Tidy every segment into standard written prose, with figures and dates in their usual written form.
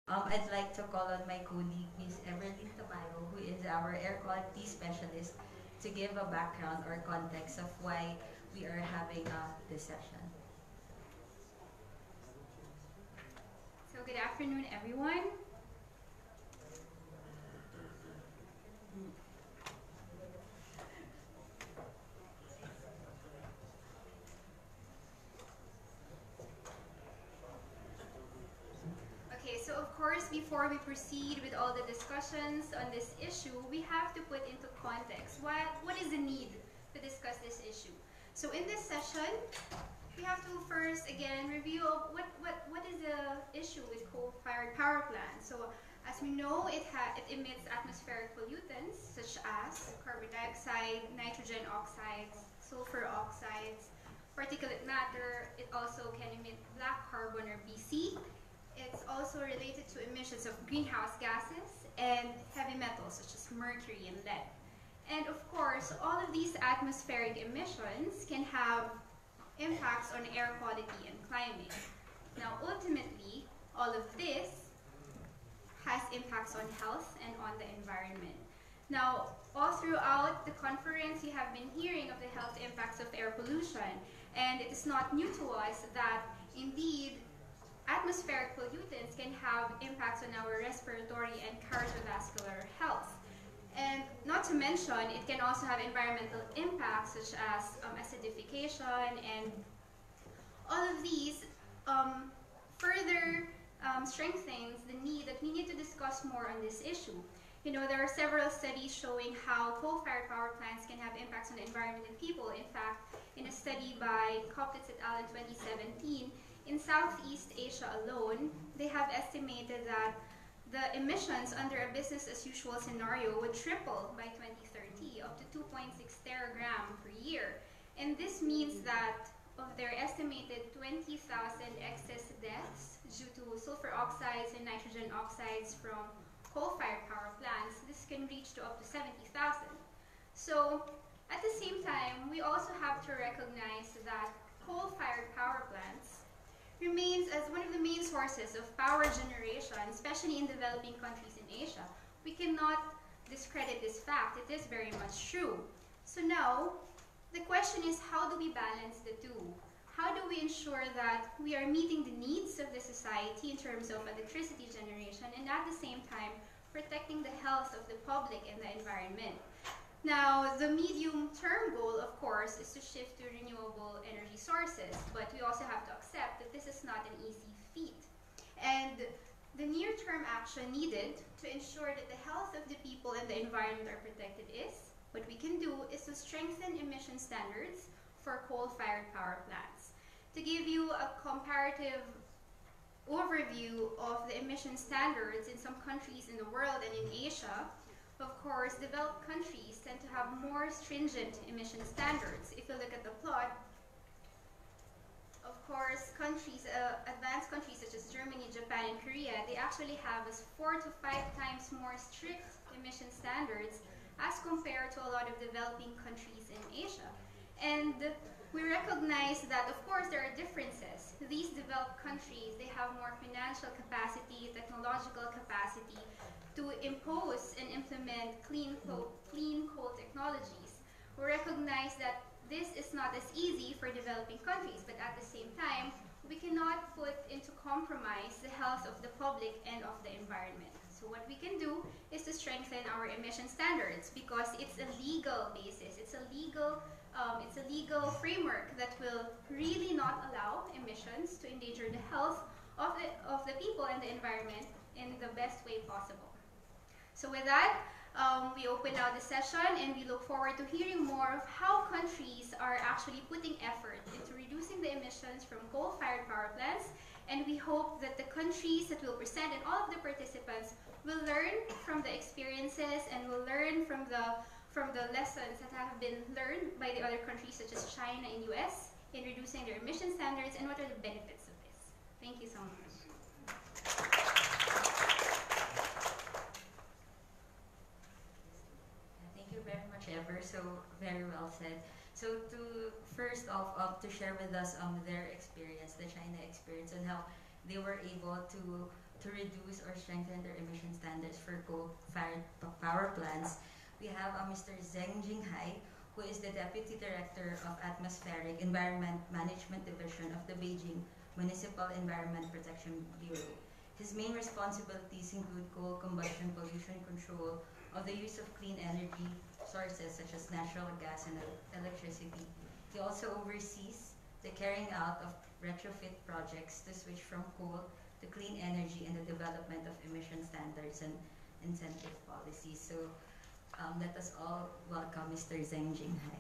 I'd like to call on my colleague, Ms. Everly Tabayo, who is our air quality specialist, to give a background or context of why we are having this session. So good afternoon, everyone. Okay, so of course, before we proceed with all the discussions on this issue, we have to put into context what is the need to discuss this issue. So in this session, we have to first again review what is the issue with coal-fired power plants. So as we know, it emits atmospheric pollutants such as carbon dioxide, nitrogen oxides, sulfur oxides, particulate matter. It also can emit black carbon or BC. It's also related to emissions of greenhouse gases and heavy metals such as mercury and lead. And of course, all of these atmospheric emissions can have impacts on air quality and climate. Now, ultimately, all of this has impacts on health and on the environment. Now, all throughout the conference, you have been hearing of the health impacts of air pollution, and it is not new to us that indeed atmospheric pollutants can have impacts on our respiratory and cardiovascular health. And not to mention, it can also have environmental impacts such as acidification, and all of these further strengthens the need that we need to discuss more on this issue. You know, there are several studies showing how coal-fired power plants can have impacts on the environment and people. In fact, in a study by Koplitz et al. In 2017, in Southeast Asia alone, they have estimated that the emissions under a business-as-usual scenario would triple by 2030, up to 2.6 teragram per year. And this means that of their estimated 20,000 excess deaths due to sulfur oxides and nitrogen oxides from coal-fired power plants, this can reach to up to 70,000. So at the same time, we also have to recognize that coal-fired power plants remains as one of the main sources of power generation, especially in developing countries in Asia. We cannot discredit this fact. It is very much true. So now, the question is, how do we balance the two? How do we ensure that we are meeting the needs of the society in terms of electricity generation and at the same time protecting the health of the public and the environment? Now, the medium-term goal, of course, is to shift to renewable energy sources, but we also have to accept that this is not an easy feat. And the near-term action needed to ensure that the health of the people and the environment are protected is, what we can do is to strengthen emission standards for coal-fired power plants. To give you a comparative overview of the emission standards in some countries in the world and in Asia, of course, developed countries tend to have more stringent emission standards. If you look at the plot, of course, advanced countries such as Germany, Japan, and Korea, they actually have 4 to 5 times more strict emission standards as compared to a lot of developing countries in Asia. And we recognize that, of course, there are differences. These developed countries, they have more financial capacity, technological capacity to impose and implement clean coal technologies. We recognize that this is not as easy for developing countries, but at the same time, we cannot put into compromise the health of the public and of the environment. So what we can do is to strengthen our emission standards because it's a legal basis, it's a legal framework that will really not allow emissions to endanger the health of the people and the environment in the best way possible. So with that, we open now the session and we look forward to hearing more of how countries are actually putting effort into reducing the emissions from coal-fired power plants. And we hope that the countries that will present and all of the participants will learn from the experiences and will learn from the lessons that have been learned by the other countries such as China and US in reducing their emission standards and what are the benefits of this. Thank you so much. Thank you very much, Ever. So very well said. So to first off, to share with us their experience, the China experience, and how they were able to to reduce or strengthen their emission standards for coal-fired power plants, we have Mr. Zheng Jinghai, who is the Deputy Director of Atmospheric Environment Management Division of the Beijing Municipal Environment Protection Bureau. His main responsibilities include coal combustion pollution control, of the use of clean energy sources such as natural gas and electricity. He also oversees the carrying out of retrofit projects to switch from coal to clean energy and the development of emission standards and incentive policies. So let us all welcome Mr. Zheng Jinghai.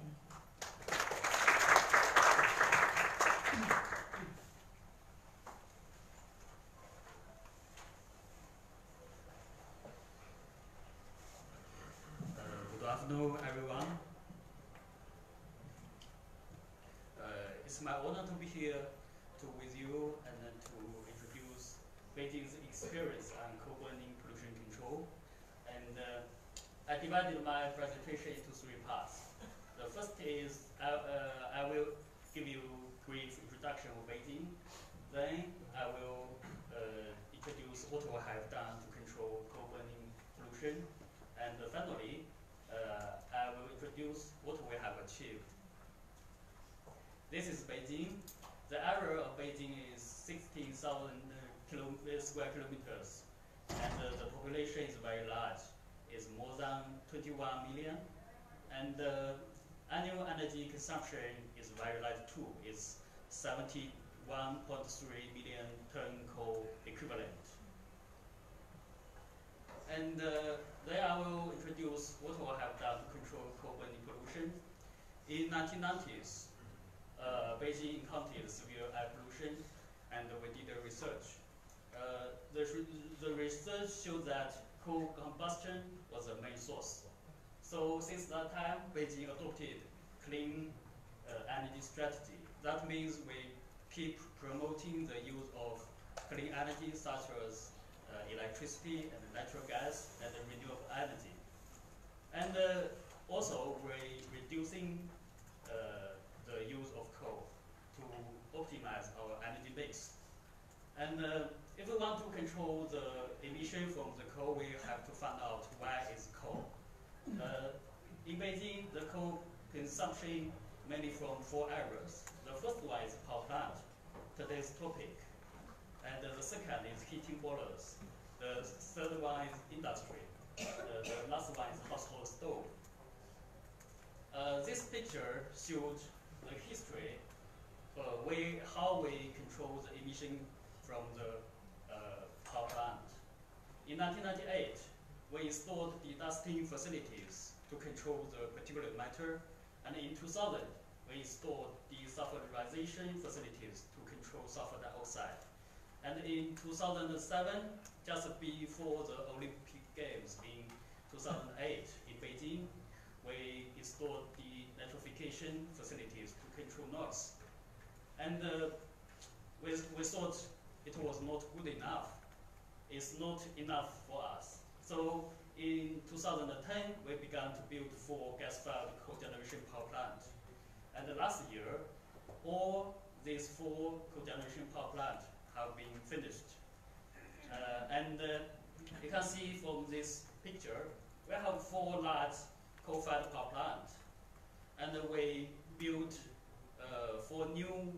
Good afternoon, everyone. It's my honor to be here with you and to introduce Beijing's experience on coal burning pollution control. And I divided my presentation into three parts. The first is I will give you a brief introduction of Beijing. Then I will introduce what we have done to control coal burning pollution. And finally, I will introduce what we have achieved. This is Beijing. The area of Beijing is 16,000 square kilometers, and the population is very large. It's more than 21 million, and the annual energy consumption is very large too. It's 71.3 million ton coal equivalent. And then I will introduce what we have done to control coal burning pollution. In 1990s, Beijing encountered severe air pollution, and we did a research. The research showed that coal combustion was the main source. So since that time, Beijing adopted clean energy strategy. That means we keep promoting the use of clean energy such as electricity and natural gas and renewable energy. And also we're reducing the use of coal to optimize our energy mix. And if we want to control the emission from the coal, we have to find out why it's coal. In Beijing, the coal consumption mainly from four areas. The first one is power plant, today's topic. And the second is heating boilers. The third one is industry. The last one is household stove. This picture showed the history, how we control the emission from the power plant. In 1998, we installed dedusting facilities to control the particulate matter, and in 2000, we installed desulfurization facilities to control sulfur dioxide. And in 2007, just before the Olympic Games in 2008 in Beijing, we installed the nitrification facilities to control NOx. And we thought it was not good enough. It's not enough for us. So in 2010, we began to build 4 gas-fired cogeneration power plants. And last year, all these 4 cogeneration power plants have been finished. You can see from this picture, we have 4 large coal-fired power plants. And we built 4 new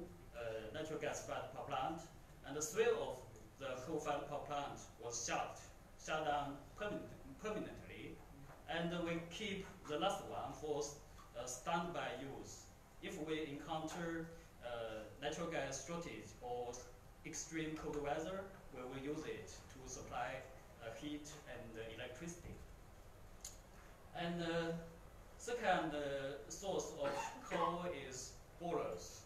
natural gas-fired power plants. And 3 of the coal-fired power plants was shut down permanently. And we keep the last one for standby use. If we encounter natural gas shortage or extreme cold weather, we will use it to supply heat and electricity. And second source of coal is boilers.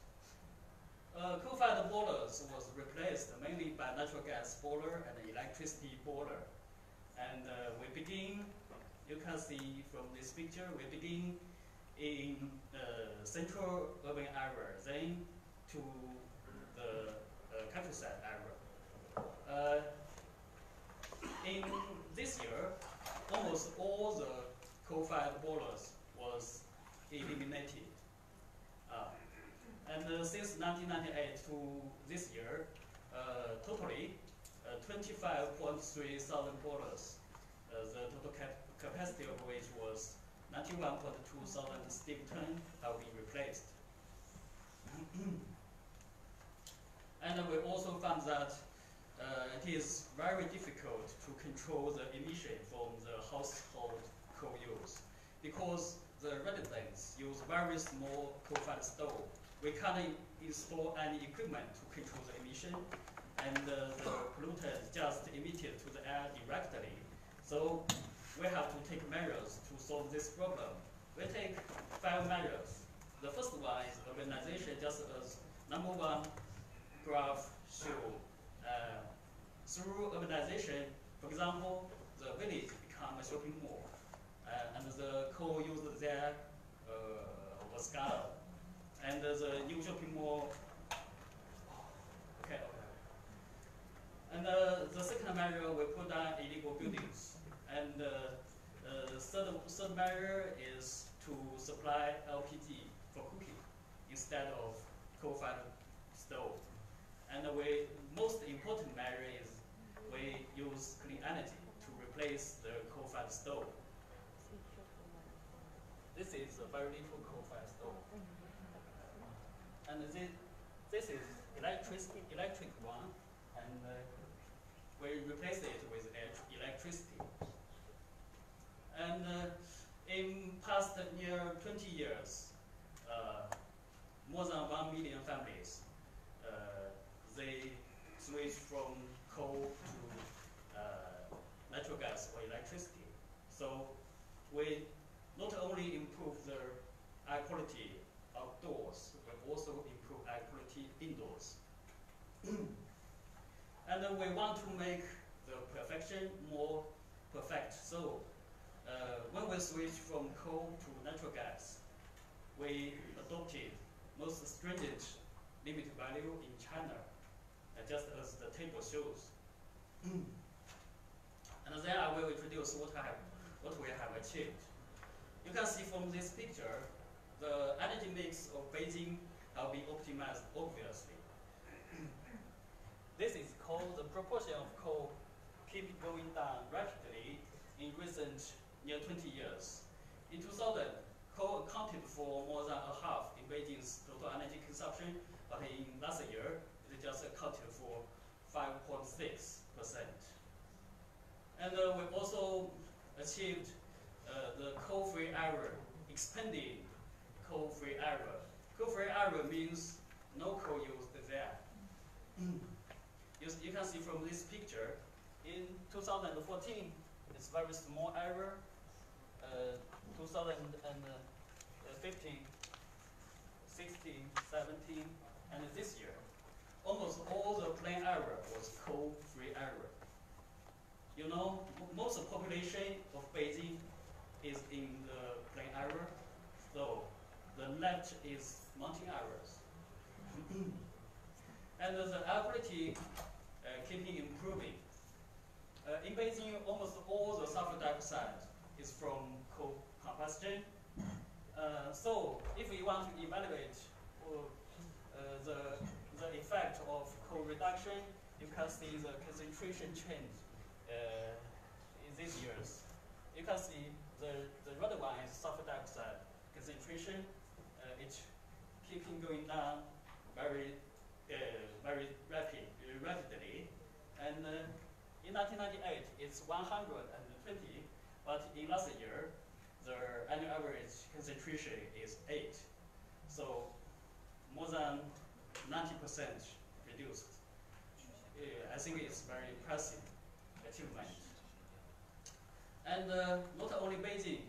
Coal-fired boilers was replaced mainly by natural gas boiler and electricity boiler. And we begin, you can see from this picture, we begin in central urban area, then to the countryside area. In this year, almost all the coal-fired boilers was eliminated. And since 1998 to this year, totally 25.3 thousand boilers. The total capacity of which was 91.2 thousand steam tons have been replaced. And we also found that it is very difficult to control the emission from the household coal use because the residents use very small coal-fired stove. We can't install any equipment to control the emission, and the pollutant just emitted to the air directly. So we have to take measures to solve this problem. We take 5 measures. The first one is urbanization, just as number 1 graph show. Through urbanization, for example, the village become a shopping mall, and the coal used there was scattered. And the new shopping mall, okay. And the second measure, we put down illegal buildings. And the third measure is to supply LPG for cooking instead of coal-fired stove. And the most important measure is we use clean energy to replace the coal-fired stove. This is a very little coal-fired stove. And this is electric one, and we replace it with electricity. And in past near 20 years, more than 1 million families, they switch from coal to natural gas or electricity. So we not only improve the air quality outdoors, but also improve air quality indoors. And we want to make the perfection more perfect. So when we switch from coal to natural gas, we adopted most stringent limit value in China, just as the table shows. And then I will introduce what we have achieved. You can see from this picture, the energy mix of Beijing have been optimized obviously. This is called the proportion of coal keep going down rapidly in recent near 20 years. In 2000, coal accounted for more than a half in Beijing's total energy consumption, but in last year, it just accounted for 5.6%. And we also achieved the coal-free area, expanding coal-free area. Coal-free area means no coal used there. You can see from this picture, in 2014, it's very small area. 2015, 16, 17, and this year, almost all the plain area was coal-free area. You know, most of the population of Beijing is in the plain area, so the left is mountain areas. And the air quality keeping improving. In Beijing, almost all the sulfur dioxide is from coal combustion. So if we want to evaluate the effect of coal reduction, you can see the concentration change in these years. You can see the red one is sulfur dioxide concentration. It's keeping going down very rapidly. And in 1998, it's 120, but in last year, the annual average concentration is 8. So more than 90% reduced. I think it's very impressive achievement. And not only Beijing,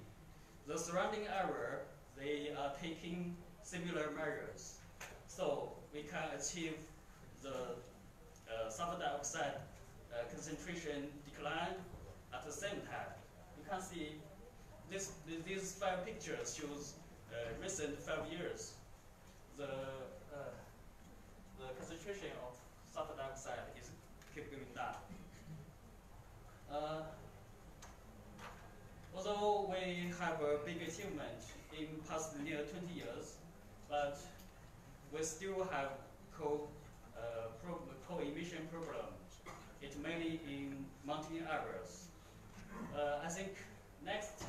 the surrounding area, they are taking similar measures. So we can achieve the sulfur dioxide concentration decline at the same time. You can see these 5 pictures shows recent 5 years. The concentration of sulfur dioxide is keep going down. Although we have a big achievement in past near 20 years, but we still have coal emission problem It's mainly in mountain areas. I think next,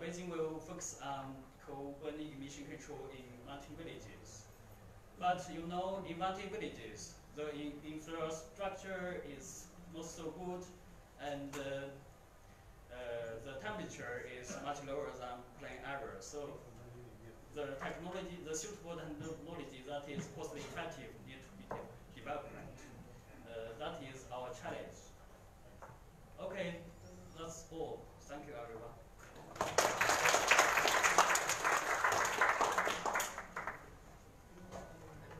Beijing will focus on coal burning emission control in mountain villages. But you know, in mountain villages, the infrastructure is not so good, and the temperature is much lower than plain areas. So the technology, the suitable technology that is cost effective need to be developed. That is our challenge. Okay, that's all. Thank you, everyone.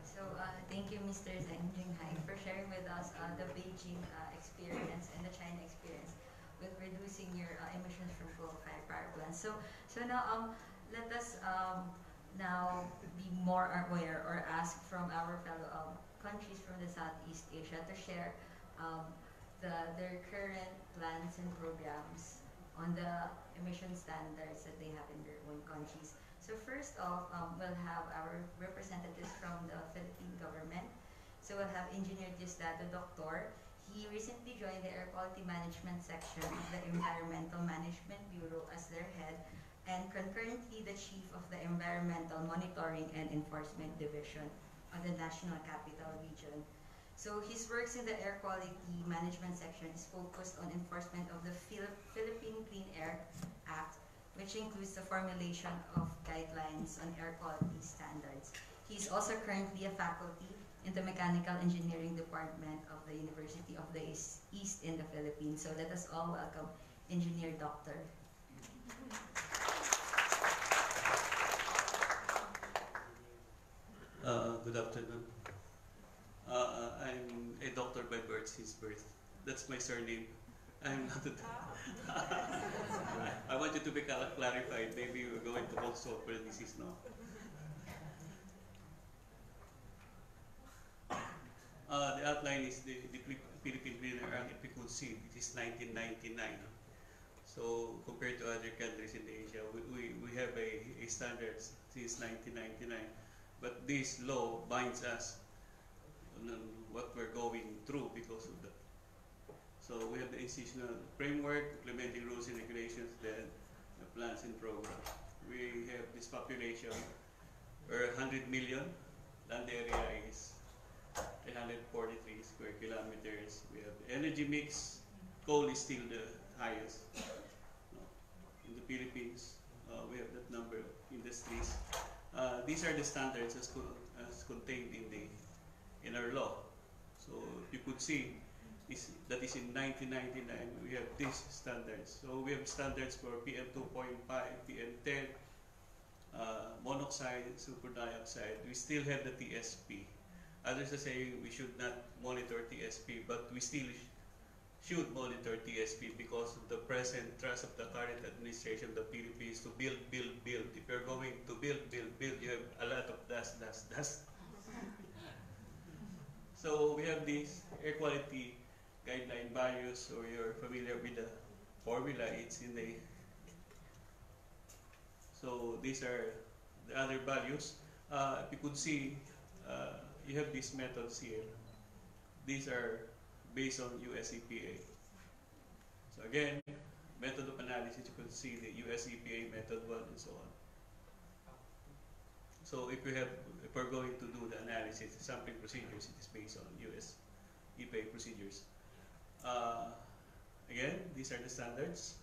So thank you, Mr. Zheng Jinghai, for sharing with us the Beijing experience and the China experience with reducing your emissions from coal-fired power plants. So now let us now be more aware or ask from our fellow countries from the Southeast Asia to share their current plans and programs on the emission standards that they have in their own countries. So first off, we'll have our representatives from the Philippine government. So we'll have Engineer Diosdado Doctor. He recently joined the Air Quality Management section of the Environmental Management Bureau as their head, and concurrently the Chief of the Environmental Monitoring and Enforcement Division of the National Capital Region. So his works in the Air Quality Management section is focused on enforcement of the Philippine Clean Air Act, which includes the formulation of guidelines on air quality standards. He's also currently a faculty in the Mechanical Engineering Department of the University of the East in the Philippines. So let us all welcome Engineer Doctor. Good afternoon. I'm a doctor by birth since birth. That's my surname. I'm not I want you to be clarified. Maybe we're going to also for the disease now. The outline is the Philippine Clean Air Act, if you could see, it is 1999. So compared to other countries in Asia, we have a standard since 1999. But this law binds us on what we're going through because of that. So we have the institutional framework, implementing rules and regulations, then the plans and programs. We have this population, we're 100 million, land area is 343 square kilometers. We have the energy mix, coal is still the highest. In the Philippines, we have that number of industries. These are the standards as contained in our law. So if you could see, that is in 1999, we have these standards. So we have standards for PM 2.5, PM 10, monoxide, super dioxide. We still have the TSP. Others are saying we should not monitor TSP, but we still should monitor TSP because of the present thrust of the current administration of the Philippines to build, build, build. If you're going to build, build, build, you have a lot of dust, dust, dust. So we have these air quality guideline values, so you're familiar with the formula. It's in the. So these are the other values. If you could see, you have these methods here. These are based on US EPA. So again, method of analysis, you can see the US EPA method 1 and so on. So if we're going to do the analysis, the sampling procedures, it is based on US EPA procedures. Again, these are the standards.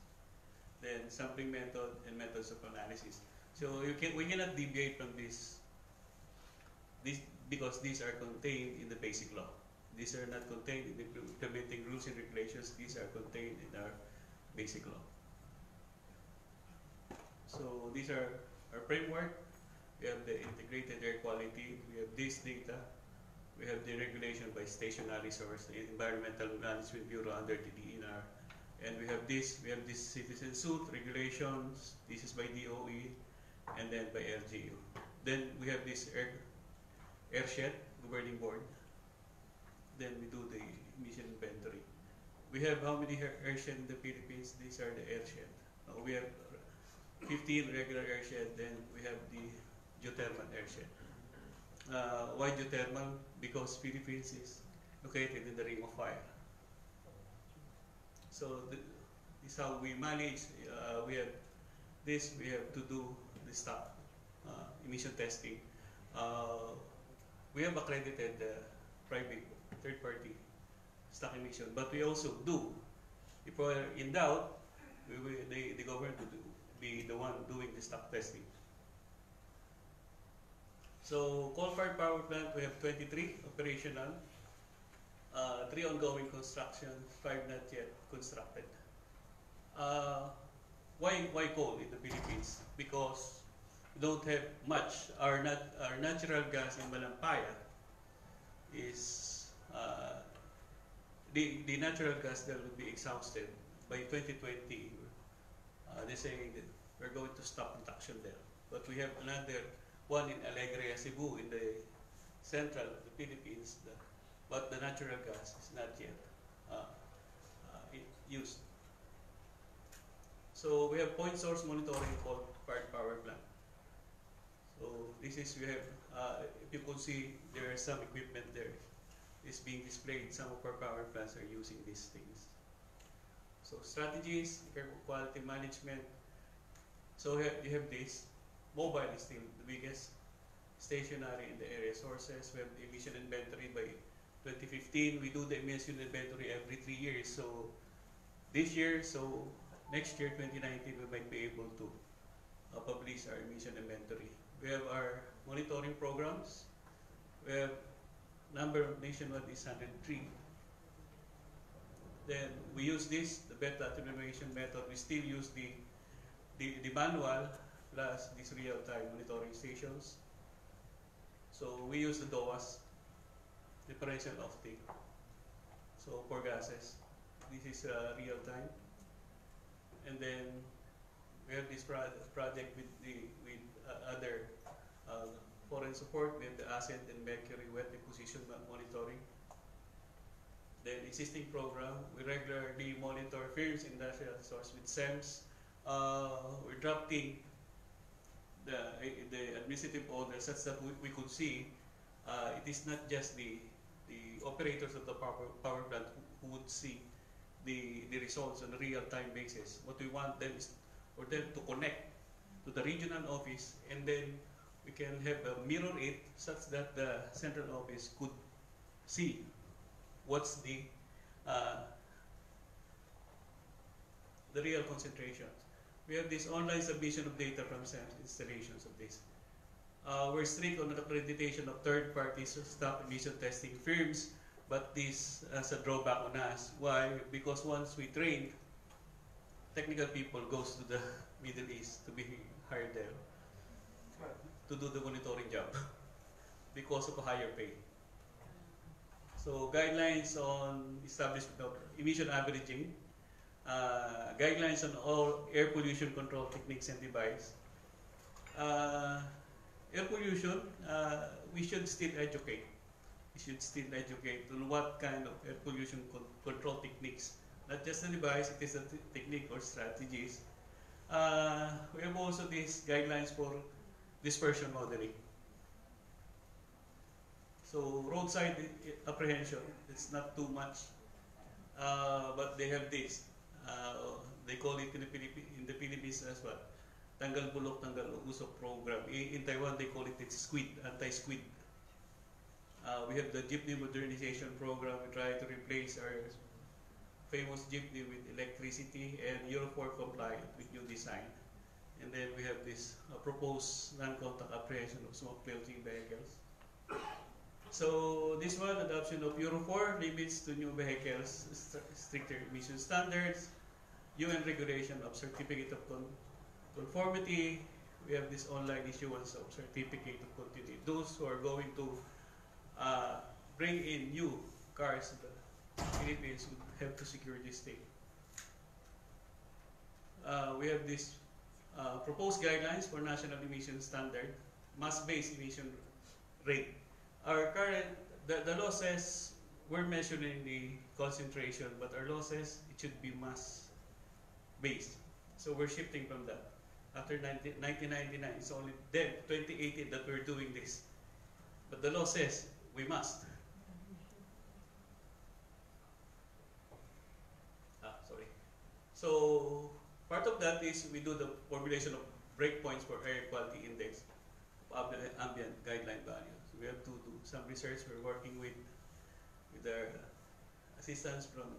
Then sampling method and methods of analysis. So we cannot deviate from this because these are contained in the basic law. These are not contained in the implementing rules and regulations. These are contained in our basic law. So these are our framework. We have the integrated air quality. We have this data. We have the regulation by stationary source, the Environmental Management Bureau under the DNR. And we have this citizen suit regulations. This is by DOE and then by LGU. Then we have this airshed governing board. Then we do the emission inventory. We have how many airshed in the Philippines? These are the airshed. We have 15 regular airshed. Then we have the geothermal airshed. Why geothermal? Because Philippines is located in the Ring of Fire. So this is how we manage. We have this. We have to do the stock emission testing. We have accredited private third-party stock emission, but we also do. If we're in doubt, the government would be the one doing the stock testing. So coal-fired power plant, we have 23 operational, 3 ongoing construction, 5 not yet constructed. Why coal in the Philippines? Because we don't have much. Our natural gas in Malampaya is the natural gas there will be exhausted by 2020. They say that we're going to stop production there. But we have another one in Alegria, Cebu, in the central of the Philippines, but the natural gas is not yet used. So we have point source monitoring coal-fired power plant. So this is, we have, if you could see, there are some equipment there. It's being displayed. Some of our power plants are using these things. So strategies, quality management. So you have this. Mobile is still the biggest. Stationary in the area sources. We have the emission inventory by 2015. We do the emission inventory every 3 years. So this year, so next year, 2019, we might be able to publish our emission inventory. We have our monitoring programs. We have number of nationwide is 103. Then we use this, the beta attenuation method. We still use the manual plus these real-time monitoring stations. So we use the DOAS, differential offtake. So for gases, this is real-time. And then we have this project with other foreign support. We have the acid and mercury wet deposition monitoring. Then existing program, we regularly monitor firms, industrial source with SEMS. We're drafting the administrative order such that we could see it is not just the operators of the power plant who would see the results on a real-time basis. What we want them is for them to connect to the regional office, and then we can have a mirror it such that the central office could see what's the real concentration. We have this online submission of data from SEMS installations of this. We're strict on the accreditation of third parties stock emission testing firms, but this has a drawback on us. Why? Because once we train, technical people goes to the Middle East to be hired there to do the monitoring job because of a higher pay. So guidelines on establishment of emission averaging, guidelines on all air pollution control techniques and devices. Air pollution, we should still educate. We should still educate on what kind of air pollution control techniques. Not just the device, it is a technique or strategies. We have also these guidelines for dispersion modeling. So roadside apprehension, it's not too much, but they have this. They call it in the Philippines as well. Tanggal bulok, tanggal usok program. In Taiwan, they call it squid, anti-squid. We have the jeepney modernization program. We try to replace our famous jeepney with electricity and Euro 4 compliant with new design. And then we have this proposed non-contact apprehension of smoke filtering vehicles. So this one, adoption of Euro 4 limits to new vehicles, stricter emission standards, UN regulation of certificate of conformity. We have this online issuance of certificate of continuity. Those who are going to bring in new cars to the Philippines would have to secure this thing. We have this proposed guidelines for national emission standard, mass-based emission rate. Our current, the law says we're measuring the concentration, but our law says it should be mass-based. So we're shifting from that. After 1999, it's only then, 2018, that we're doing this. But the law says we must. Sorry. So part of that is we do the formulation of breakpoints for air quality index of ambient guideline values. We have to do some research. We're working with our assistants from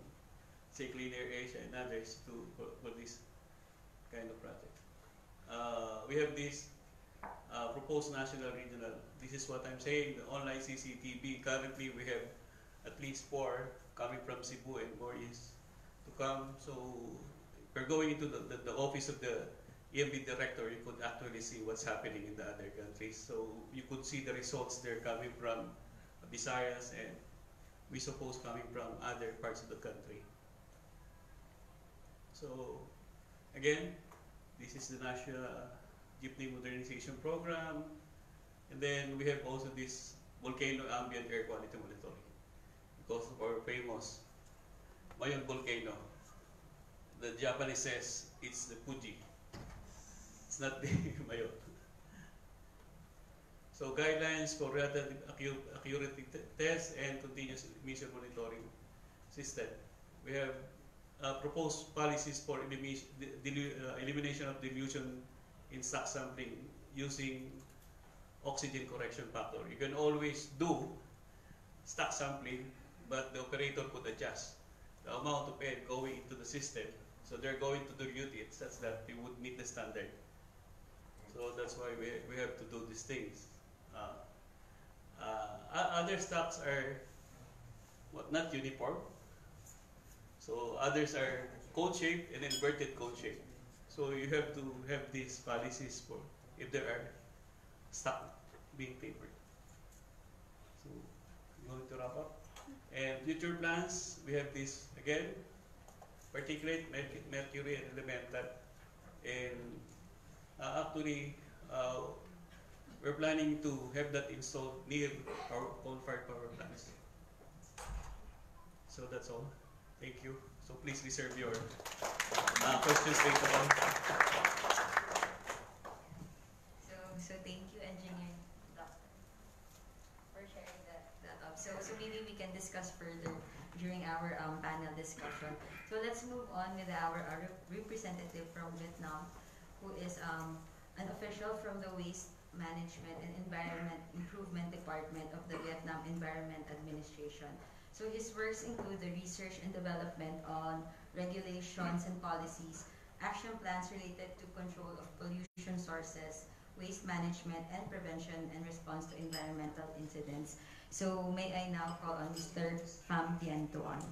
say Clean Air Asia and others for this kind of project. We have this proposed national regional. This is what I'm saying, the online CCTV. Currently we have at least 4 coming from Cebu and more is to come. So we're going into the office of the EMB director. You could actually see what's happening in the other countries. So you could see the results there coming from Visayas and we suppose coming from other parts of the country. So again, this is the National Jeepney Modernization Program. And then we have also this volcano ambient air quality monitoring because of our famous Mayon volcano. The Japanese says it's the Fuji. It's not the Mayon. So guidelines for relative accuracy tests and continuous emission monitoring system. We have proposed policies for elimination of dilution in stock sampling using oxygen correction factor. You can always do stock sampling, but the operator could adjust the amount of air going into the system. So they're going to dilute it such that they would meet the standard. So that's why we have to do these things. Other stocks are not uniform. So others are cone-shaped and inverted cone-shaped. So you have to have these policies for if there are stock being favored. So I'm going to wrap up. And future plans, we have this again, particulate, mercury, and elemental. And actually, we're planning to have that installed near our coal-fired power plants. So that's all. Thank you. So please reserve your questions later on. So thank you, Engineer Doctor, for sharing that up. So maybe we can discuss further during our panel discussion. So let's move on with our representative from Vietnam, who is an official from the Waste Management and Environment Improvement Department of the Vietnam Environment Administration. So his works include the research and development on regulations and policies, action plans related to control of pollution sources, waste management and prevention and response to environmental incidents. So may I now call on Mr. Pham Tien Tuan.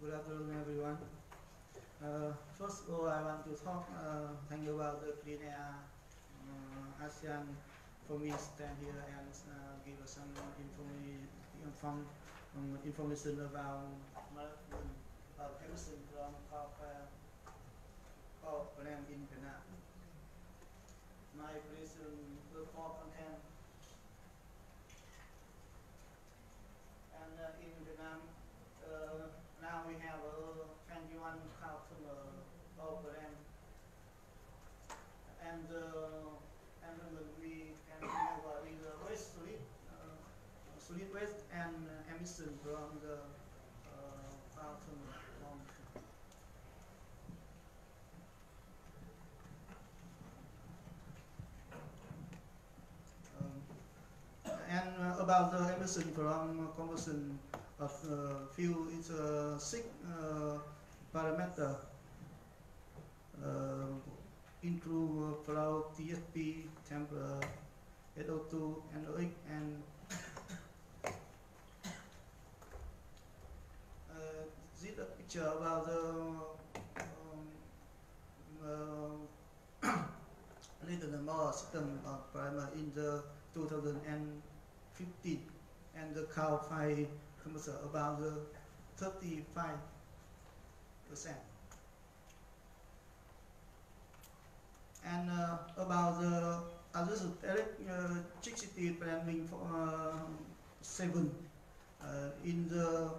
Good afternoon, everyone. First of all, I want to thank you about the Clean Air ASEAN for me stand here and give us some information about Emission from power plant in Vietnam. My report content and in Vietnam. Now we have 21 power plant, and we can have waste solid waste and emission from the power plant. And about the emission from combustion of fuel is a 6 parameter include flow, TSP, temperature, SO2, NOx, and this is a picture about the little more system of primer in the 2015, and the coal-fired about 35%. And about the electricity planning for 7 in the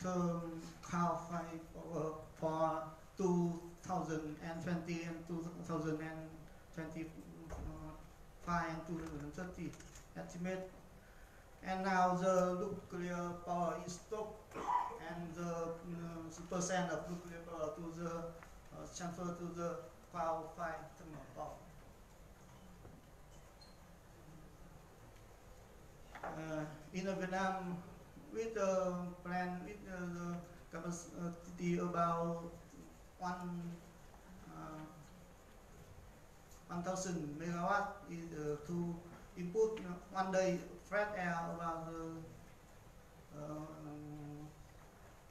term qualify for 2020 and 2025 and 2030 estimate. And now the nuclear power is stopped, and the percent of nuclear power to the transfer to the qualified thermal power. In Vietnam, with the plan, with the capacity about 1,000 megawatt is to input one day fresh air about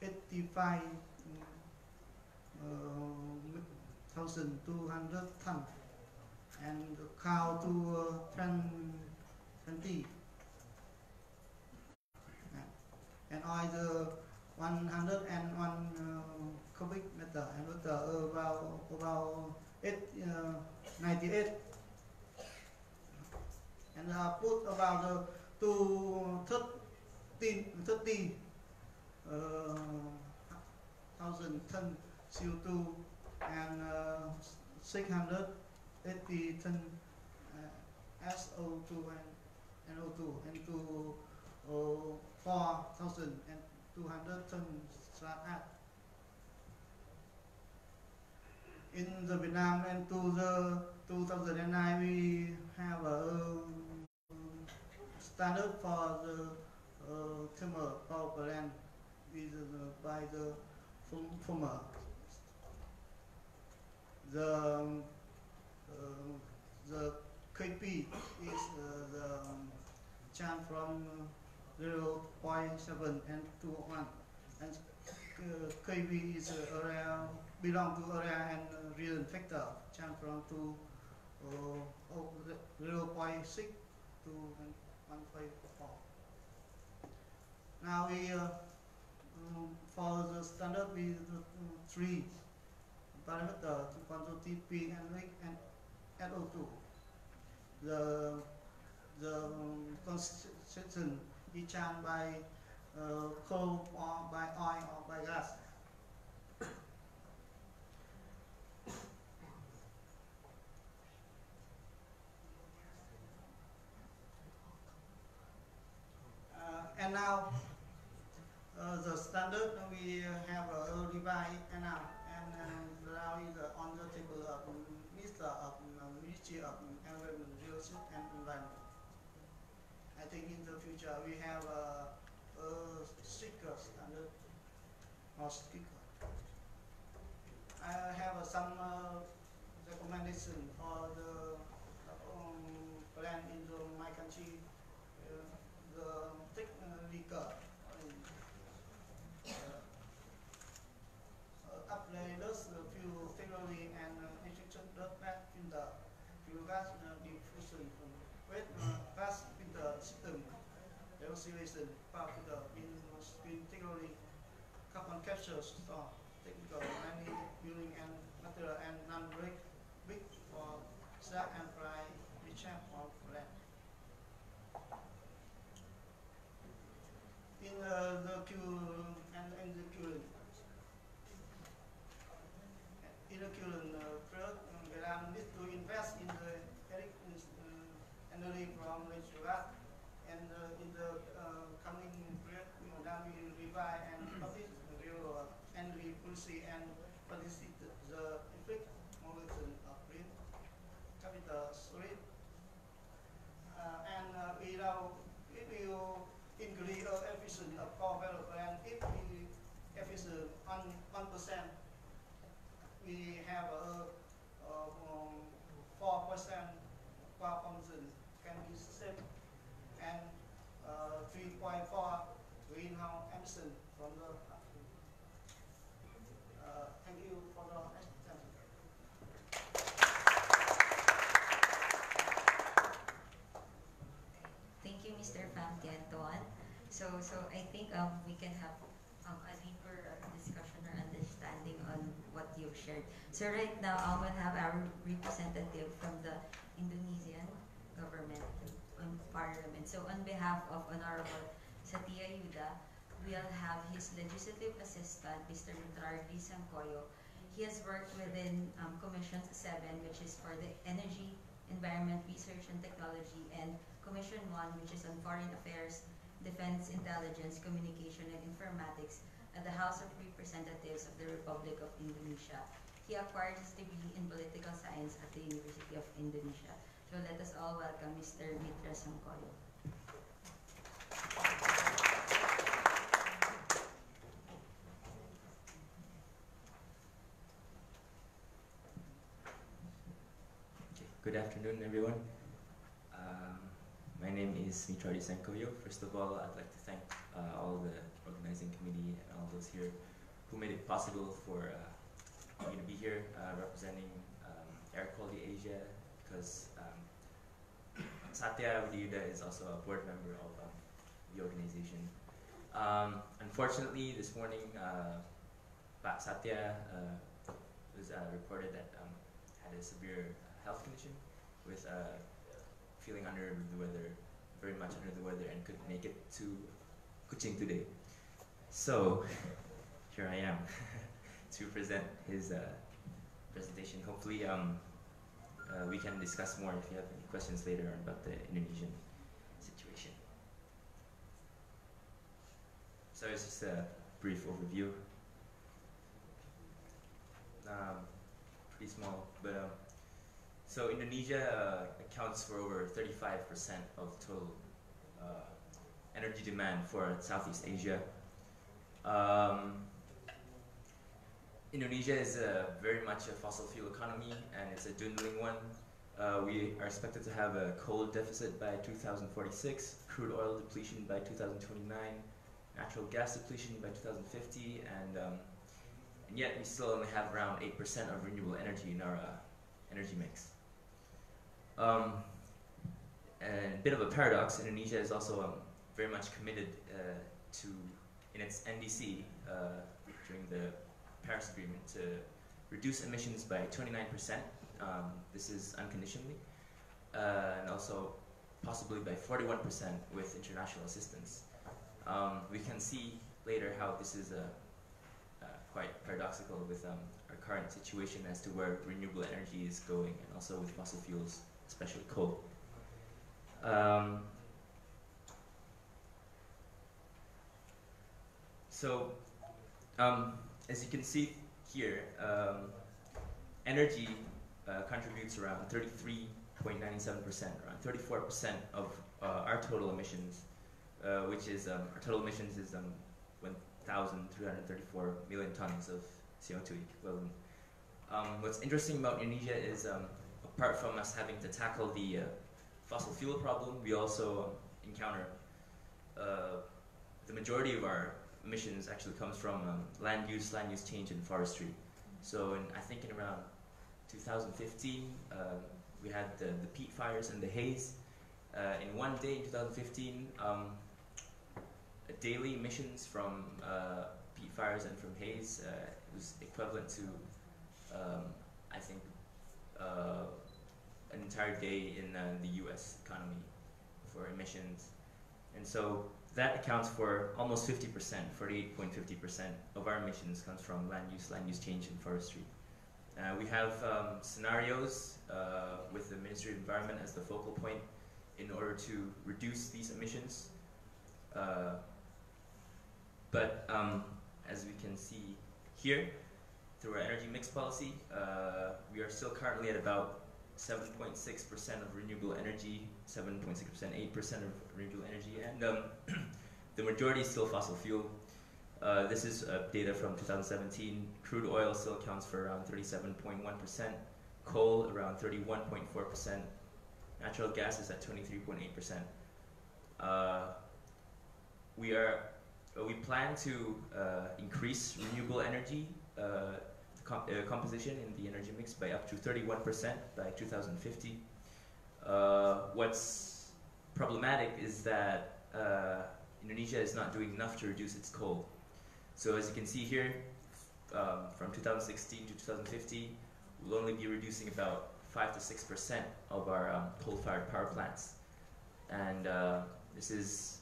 85,200 tons, and cow to 20. And oil the 101 cubic meter, and water about 98, and put about 30,000 ton CO2 and 680 ton SO2 and NO2 into 4,200 tons slab. In the Vietnam, and to the 2009 we have a standard for the thermal power plant with by the former. The KP is the change from 0.7 and to 1, and KB is area belong to area and real factor, change from 0.6 to 1.4. Now we for the standard with 3 parameter to control TP and WIC and NO2. The concentration is changed by coal or by oil or by gas. And now the standard we have a revised now, and now is on the table of Ministry of Environment, Resources and Environment. I think in the future we have a stricter standard or stricter. I have some recommendation for the plan in my country. The technical upgraders, fuel theory and injection back in the fuel gas diffusion with gas filter system, evacuation power filter in spin theory, carbon capture system, technical manufacturing and material and non-break big for slab and fry recharge for plant. In the coolant and in the coolant. In the coolant product, Vietnam needs to invest in the energy from natural gas, and in the coming period, Vietnam will revise and publish real energy policy and policy the effect mobilization of green capital storage, and it will increase efficiency of core value plant. If we efficient on 1%, we have a 4% power consumption can be saved, and 3.4 greenhouse emission from the thank you for the attention. Thank you, Mr. Pham Tiantuan. So I think we can have a deeper discussion or understanding on what you've shared. So right now, I will have our representative from the Indonesian government parliament. So on behalf of Honorable Satya Yuda, we'll have his legislative assistant, Mr. Mutrardi Sancoyo. He has worked within Commission 7, which is for the Energy, Environment, Research and Technology, and Commission 1, which is on Foreign Affairs, Defense, Intelligence, Communication, and Informatics at the House of Representatives of the Republic of Indonesia. He acquired his degree in Political Science at the University of Indonesia. So let us all welcome Mr. Mitra Sancoyo. Good afternoon, everyone. My name is Mitra Sancoyo. First of all, I'd like to thank all the organizing committee and all those here who made it possible for me to be here representing Air Quality Asia, because Satya Vidiyuda is also a board member of the organization. Unfortunately, this morning, Satya was reported that had a severe health condition with feeling under the weather, very much under the weather, and couldn't make it to Kuching today. So here I am to present his presentation. Hopefully we can discuss more if you have any questions later on about the Indonesian situation. So it's just a brief overview. Pretty small, but so Indonesia accounts for over 35% of total energy demand for Southeast Asia. Indonesia is very much a fossil fuel economy, and it's a dwindling one. We are expected to have a coal deficit by 2046, crude oil depletion by 2029, natural gas depletion by 2050, and yet we still only have around 8% of renewable energy in our energy mix. And a bit of a paradox, Indonesia is also very much committed in its NDC during the Paris Agreement to reduce emissions by 29%. This is unconditionally, and also possibly by 41% with international assistance. We can see later how this is quite paradoxical with our current situation as to where renewable energy is going, and also with fossil fuels, especially coal. As you can see here, energy contributes around 33.97%, around 34% of our total emissions, which is our total emissions is 1,334 million tons of CO2 equivalent. What's interesting about Indonesia is, apart from us having to tackle the fossil fuel problem, we also encounter the majority of our emissions actually comes from land use change, and forestry. So I think in around 2015, we had the peat fires and the haze. In one day in 2015, daily emissions from peat fires and from haze was equivalent to, I think, an entire day in the US economy for emissions. And so that accounts for almost 50%, 48.50% of our emissions comes from land use change, and forestry. We have scenarios with the Ministry of Environment as the focal point in order to reduce these emissions. But as we can see here, through our energy mix policy, we are still currently at about 7.6% of renewable energy, 7.6%, 8% of renewable energy, and the majority is still fossil fuel. This is data from 2017. Crude oil still accounts for around 37.1%, coal around 31.4%, natural gas is at 23.8%. We plan to increase renewable energy composition in the energy mix by up to 31% by 2050. What's problematic is that Indonesia is not doing enough to reduce its coal. So as you can see here, from 2016 to 2050, we'll only be reducing about 5 to 6% of our coal-fired power plants. And this is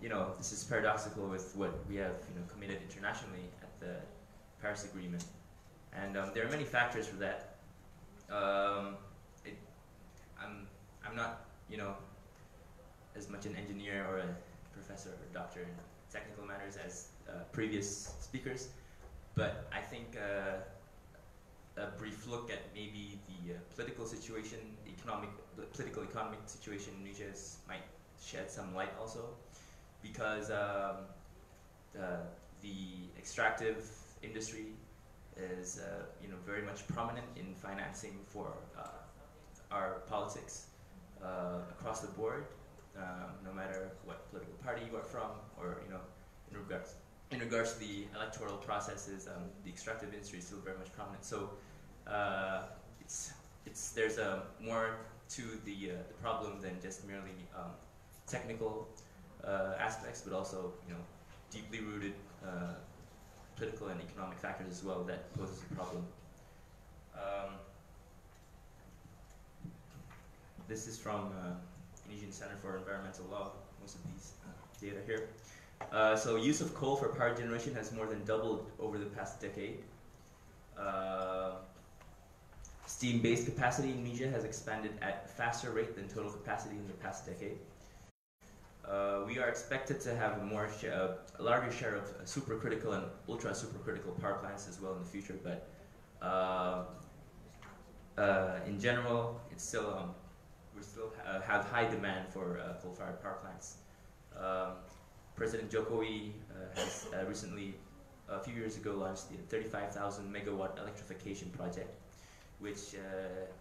this is paradoxical with what we have, committed internationally at the Paris Agreement. And there are many factors for that. I'm not, as much an engineer or a professor or doctor in technical matters as previous speakers, but I think a brief look at maybe the political situation, political economic situation in Indonesia might shed some light also, because the extractive industry is very much prominent in financing for our politics across the board, no matter what political party you are from, or in regards to the electoral processes, the extractive industry is still very much prominent. So there's more to the problem than just merely technical aspects, but also deeply rooted political and economic factors as well that poses a problem. This is from Indonesian Center for Environmental Law, most of these data here. So use of coal for power generation has more than doubled over the past decade. Steam-based capacity in Indonesia has expanded at a faster rate than total capacity in the past decade. We are expected to have a larger share of supercritical and ultra-supercritical power plants as well in the future, but in general, it's still we still have high demand for coal-fired power plants. President Jokowi has recently, a few years ago, launched the 35,000 megawatt electrification project, which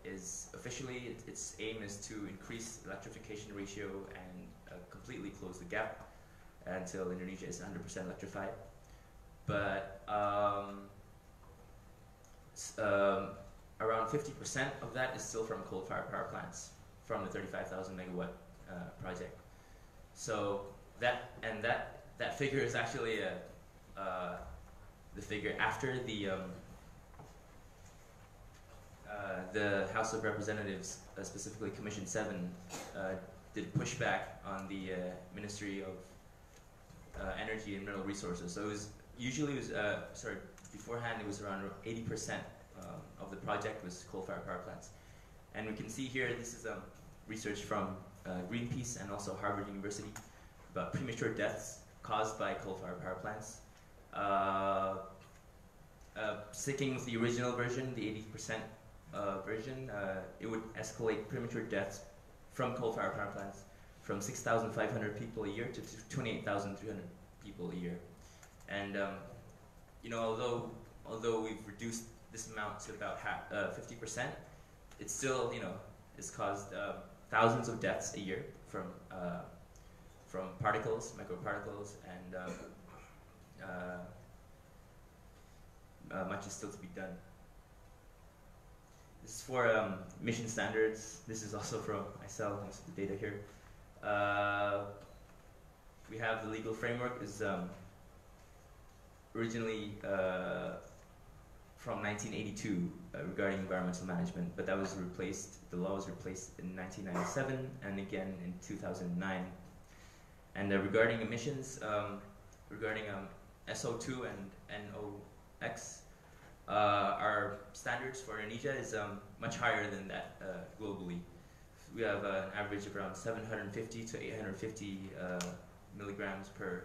is officially, its aim is to increase the electrification ratio and completely close the gap until Indonesia is 100% electrified. But around 50% of that is still from coal-fired power plants from the 35,000 megawatt project. So that figure is actually the figure after the House of Representatives, specifically Commission 7, did pushback on the Ministry of Energy and Mineral Resources. So beforehand it was around 80% of the project was coal-fired power plants. And we can see here, this is research from Greenpeace and also Harvard University about premature deaths caused by coal-fired power plants. Sticking with the original version, the 80% version, it would escalate premature deaths from coal-fired power plants from 6,500 people a year to 28,300 people a year. And although we've reduced this amount to about 50%, it's still it's caused thousands of deaths a year from particles, microparticles, and much is still to be done. This is for emission standards. This is also from ICEL, most of the data here. We have the legal framework is originally from 1982 regarding environmental management, but that was replaced, the law was replaced in 1997 and again in 2009. And regarding emissions, regarding SO2 and NOx, our standards for Indonesia is much higher than that globally. We have an average of around 750 to 850 milligrams per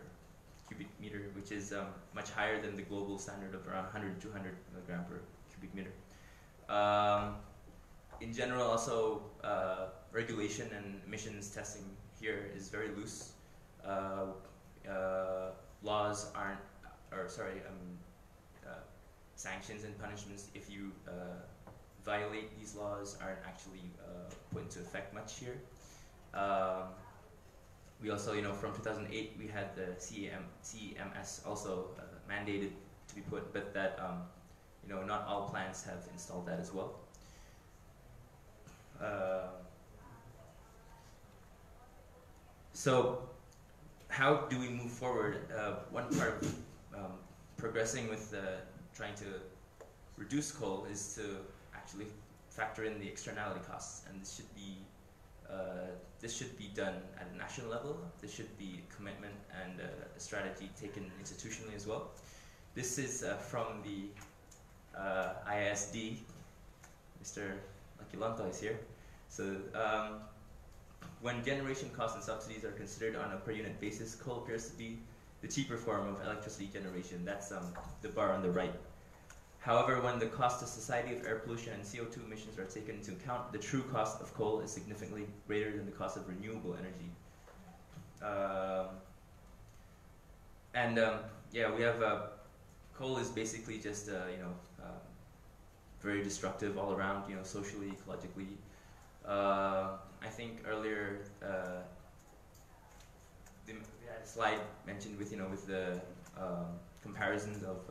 cubic meter, which is much higher than the global standard of around 100 to 200 milligram per cubic meter. In general, also, regulation and emissions testing here is very loose. Laws aren't, sanctions and punishments if you violate these laws aren't actually put into effect much here. We also, from 2008, we had the CEMS also mandated to be put, but that, not all plants have installed that as well. So, how do we move forward? One part of progressing with trying to reduce coal is to actually factor in the externality costs, and this should be this should be done at a national level. This should be a commitment and a strategy taken institutionally as well. This is from the ISD. Mr. Lakilonto is here. So when generation costs and subsidies are considered on a per unit basis, coal appears to be the cheaper form of electricity generation. That's the bar on the right. However, when the cost to society of air pollution and CO2 emissions are taken into account, the true cost of coal is significantly greater than the cost of renewable energy. Yeah, we have coal is basically just very destructive all around, socially, ecologically. I think earlier we had a slide mentioned with the comparisons of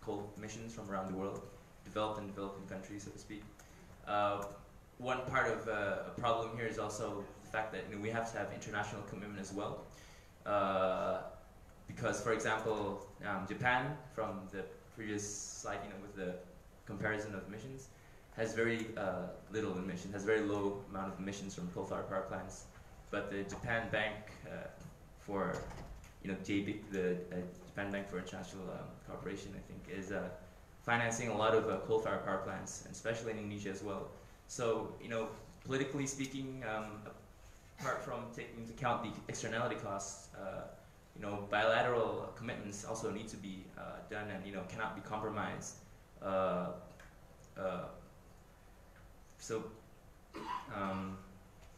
coal emissions from around the world, developed and developing countries, so to speak. One part of a problem here is also the fact that we have to have international commitment as well. Because, for example, Japan, from the previous slide, with the comparison of emissions, has very little emission, has very low amount of emissions from coal-fired power plants. But the Japan Bank for, JBIC, the Japan Bank for International Cooperation, I think, is financing a lot of coal-fired power plants, and especially in Indonesia as well. So, politically speaking, apart from taking into account the externality costs, bilateral commitments also need to be done and cannot be compromised.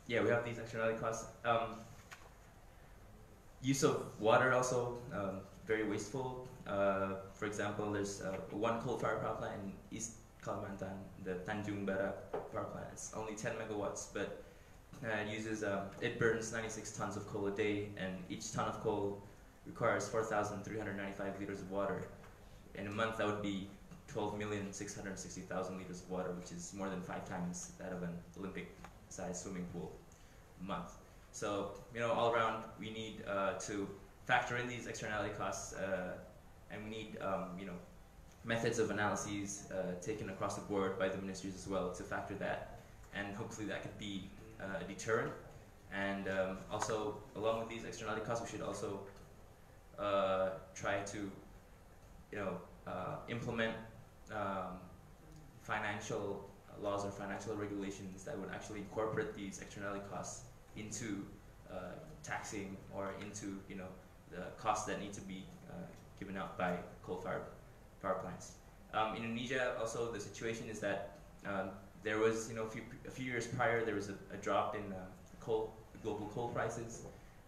Yeah, we have these externality costs. Use of water also very wasteful. For example, there's one coal-fired power plant in East Kalimantan, the Tanjung Barat power plant. It's only 10 megawatts, but it burns 96 tons of coal a day, and each ton of coal requires 4,395 liters of water. In a month, that would be 12,660,000 liters of water, which is more than 5 times that of an Olympic-sized swimming pool a month. So, all around, we need to factor in these externality costs, and we need, methods of analyses taken across the board by the ministries as well to factor that, and hopefully that could be a deterrent. And also, along with these externality costs, we should also try to, implement financial laws or financial regulations that would actually incorporate these externality costs into taxing or into the costs that need to be given out by coal-fired power plants. In Indonesia, also the situation is that there was, a few years prior, there was a drop in global coal prices,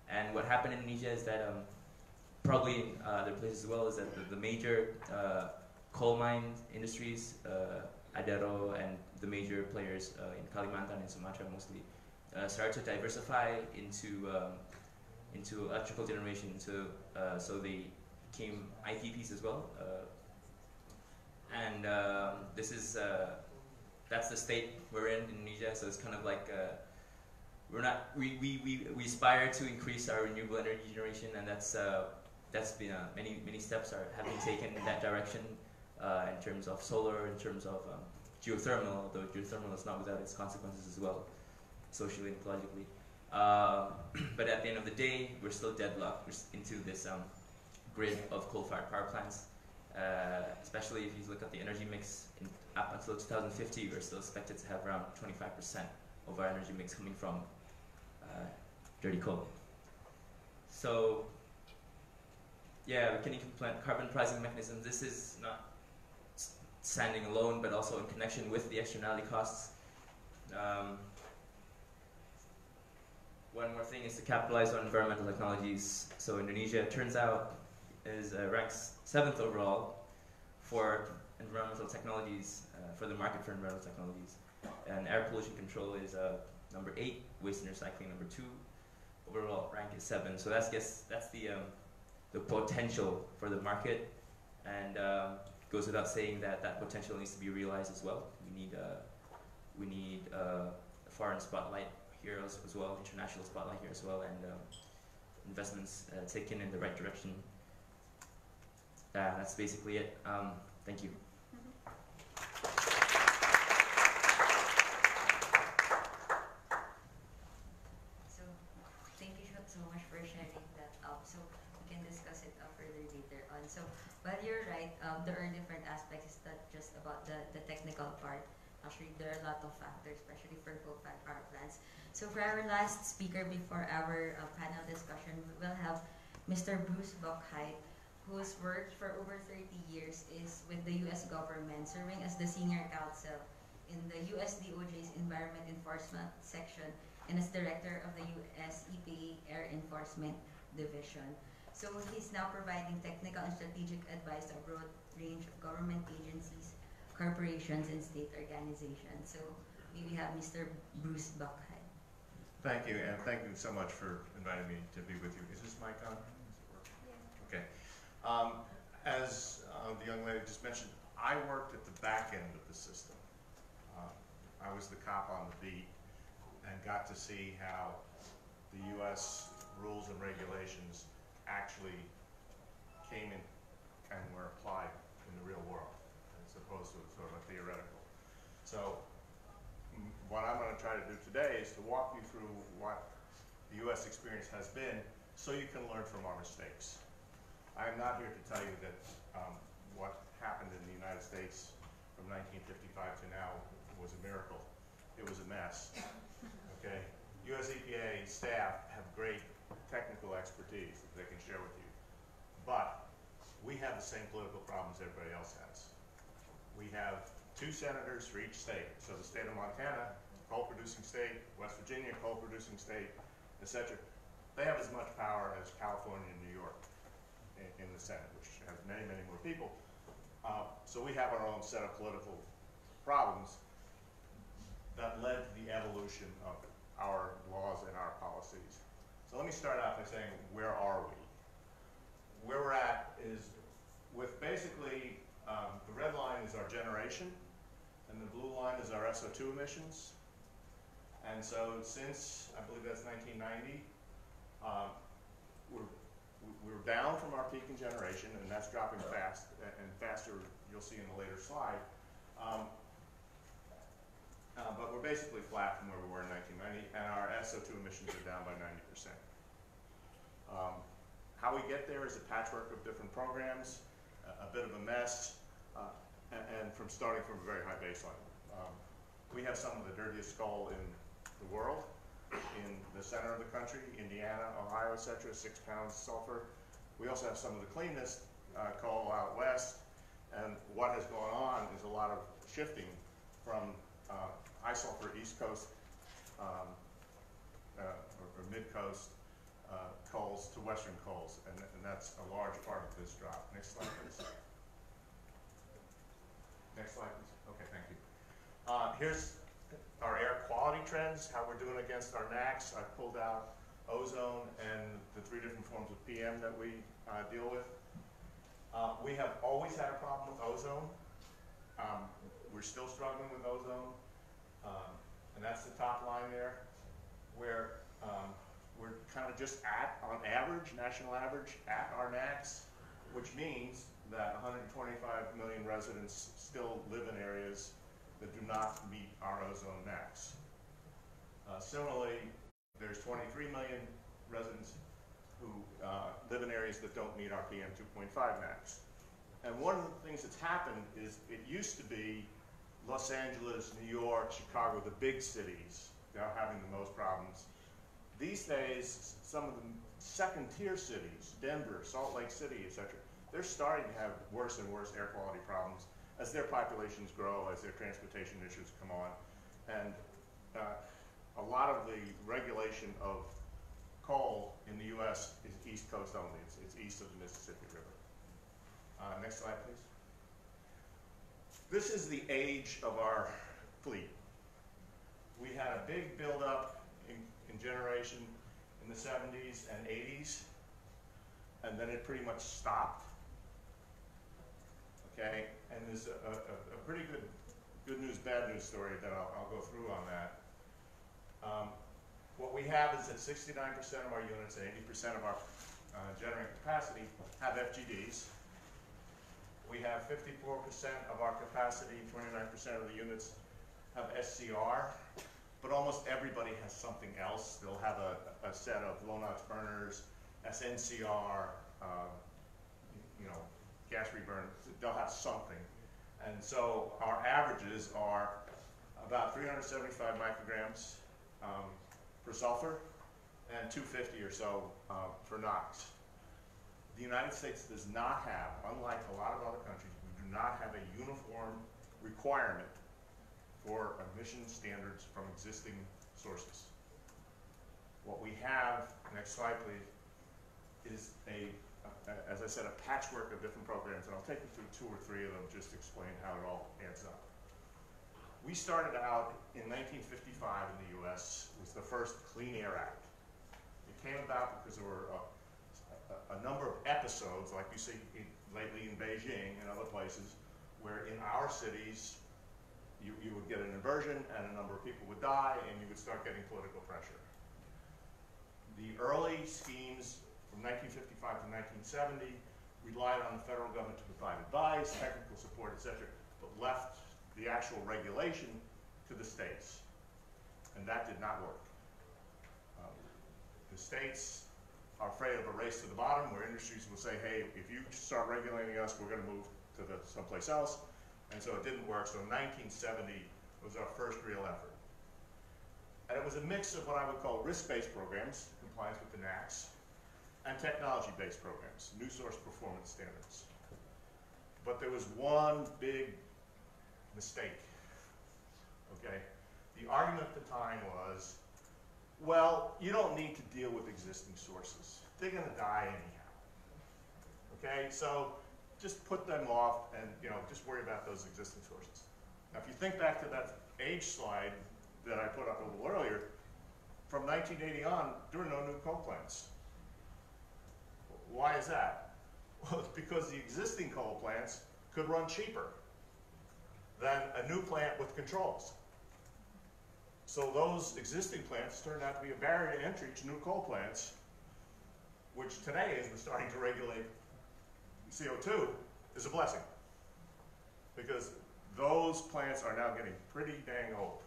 and what happened in Indonesia is that probably in other places as well, is that the major coal mine industries, Adaro and the major players in Kalimantan and Sumatra mostly, started to diversify into electrical generation. So they became IPPs as well, and this is that's the state we're in Indonesia. So it's kind of like we aspire to increase our renewable energy generation, and that's been many steps have been taken in that direction in terms of solar, in terms of geothermal, although geothermal is not without its consequences as well, socially and ecologically. But at the end of the day, we're still deadlocked into this grid of coal-fired power plants, especially if you look at the energy mix up until 2050, we're still expected to have around 25% of our energy mix coming from dirty coal. So, yeah, we can implement carbon pricing mechanisms. This is not standing alone, but also in connection with the externality costs. One more thing is to capitalize on environmental technologies. So Indonesia, it turns out, ranks 7th overall for environmental technologies, for the market for environmental technologies. And air pollution control is number 8, waste and recycling number 2. Overall rank is 7. So that's the potential for the market, and goes without saying that that potential needs to be realized as well. We need a foreign spotlight here as well, international spotlight here as well, and investments taken in the right direction. That's basically it. Thank you. technical part. Actually, there are a lot of factors, especially for coal-fired power plants. So for our last speaker before our panel discussion, we will have Mr. Bruce BAQ2018, whose work for over 30 years is with the U.S. government, serving as the senior counsel in the U.S. DOJ's Environment Enforcement Section and as director of the U.S. EPA Air Enforcement Division. So he's now providing technical and strategic advice to a broad range of government agencies, corporations, and state organizations. So we have Mr. Bruce BAQ2018. Thank you, and thank you so much for inviting me to be with you. Is this mic on? Yeah. Okay. As the young lady just mentioned, I worked at the back end of the system. I was the cop on the beat and got to see how the U.S. rules and regulations actually came in and were applied in the real world, as opposed to sort of a theoretical. So what I'm going to try to do today is to walk you through what the U.S. experience has been so you can learn from our mistakes. I am not here to tell you that what happened in the United States from 1955 to now was a miracle. It was a mess. Okay? U.S. EPA staff have great technical expertise that they can share with you. But we have the same political problems everybody else has. We have 2 senators for each state. So the state of Montana, coal-producing state, West Virginia, coal-producing state, etc. They have as much power as California and New York in the Senate, which has many, many more people. So we have our own set of political problems that led to the evolution of our laws and our policies. So let me start out by saying, where are we? Where we're at is with basically, the red line is our generation, and the blue line is our SO2 emissions. And so since, I believe that's 1990, we're down from our peak in generation, and that's dropping fast, and faster, you'll see in the later slide. But we're basically flat from where we were in 1990, and our SO2 emissions are down by 90%. How we get there is a patchwork of different programs, a bit of a mess, and from starting from a very high baseline. We have some of the dirtiest coal in the world, in the center of the country, Indiana, Ohio, etc., 6 pounds of sulfur. We also have some of the cleanest coal out west, and what has gone on is a lot of shifting from high sulfur East Coast or mid-coast coals to western coals, and that's a large part of this drop. Next slide, please. Next slide, please. Okay, thank you. Here's our air quality trends, how we're doing against our NAAQS. I pulled out ozone and the 3 different forms of PM that we deal with. We have always had a problem with ozone. We're still struggling with ozone, and that's the top line there, where we're kind of just at, on average, national average, at our NAAQS, which means that 125 million residents still live in areas that do not meet our ozone NAAQS. Similarly, there's 23 million residents who live in areas that don't meet our PM 2.5 NAAQS. And one of the things that's happened is it used to be Los Angeles, New York, Chicago, the big cities that are having the most problems. These days, some of the second-tier cities, Denver, Salt Lake City, etc., they're starting to have worse and worse air quality problems as their populations grow, as their transportation issues come on. And a lot of the regulation of coal in the U.S. is East Coast only. It's east of the Mississippi River. Next slide, please. This is the age of our fleet. We had a big buildup in generation in the 70s and 80s, and then it pretty much stopped. Okay, and there's a pretty good news, bad news story that I'll go through on that. What we have is that 69% of our units and 80% of our generating capacity have FGDs. We have 54% of our capacity, 29% of the units have SCR, but almost everybody has something else. They'll have a set of low-NOx burners, SNCR, gas reburn. They'll have something. And so our averages are about 375 micrograms for sulfur and 250 or so for NOx. The United States does not have, unlike a lot of other countries, we do not have a uniform requirement for emission standards from existing sources. What we have, next slide please, is as I said, a patchwork of different programs, and I'll take you through 2 or 3 of them just to explain how it all adds up. We started out in 1955 in the US, was the first Clean Air Act. It came about because there were a number of episodes, like you see lately in Beijing and other places, where in our cities, you would get an inversion and a number of people would die and you would start getting political pressure. The early schemes from 1955 to 1970 relied on the federal government to provide advice, technical support, etc., but left the actual regulation to the states. And that did not work. The states are afraid of a race to the bottom where industries will say, hey, if you start regulating us, we're going to move to someplace else. And so it didn't work. So 1970 was our first real effort. And it was a mix of what I would call risk-based programs, compliance with the NAAQS, and technology-based programs, new source performance standards. But there was one big mistake, okay? The argument at the time was, well, you don't need to deal with existing sources. They're gonna die anyhow, okay? So just put them off and just worry about those existing sources. Now, if you think back to that age slide that I put up a little earlier, from 1980 on, there were no new coal plants. Why is that? Well, it's because the existing coal plants could run cheaper than a new plant with controls. So those existing plants turned out to be a barrier to entry to new coal plants, which today, as we're starting to regulate CO2, is a blessing. Because those plants are now getting pretty dang old.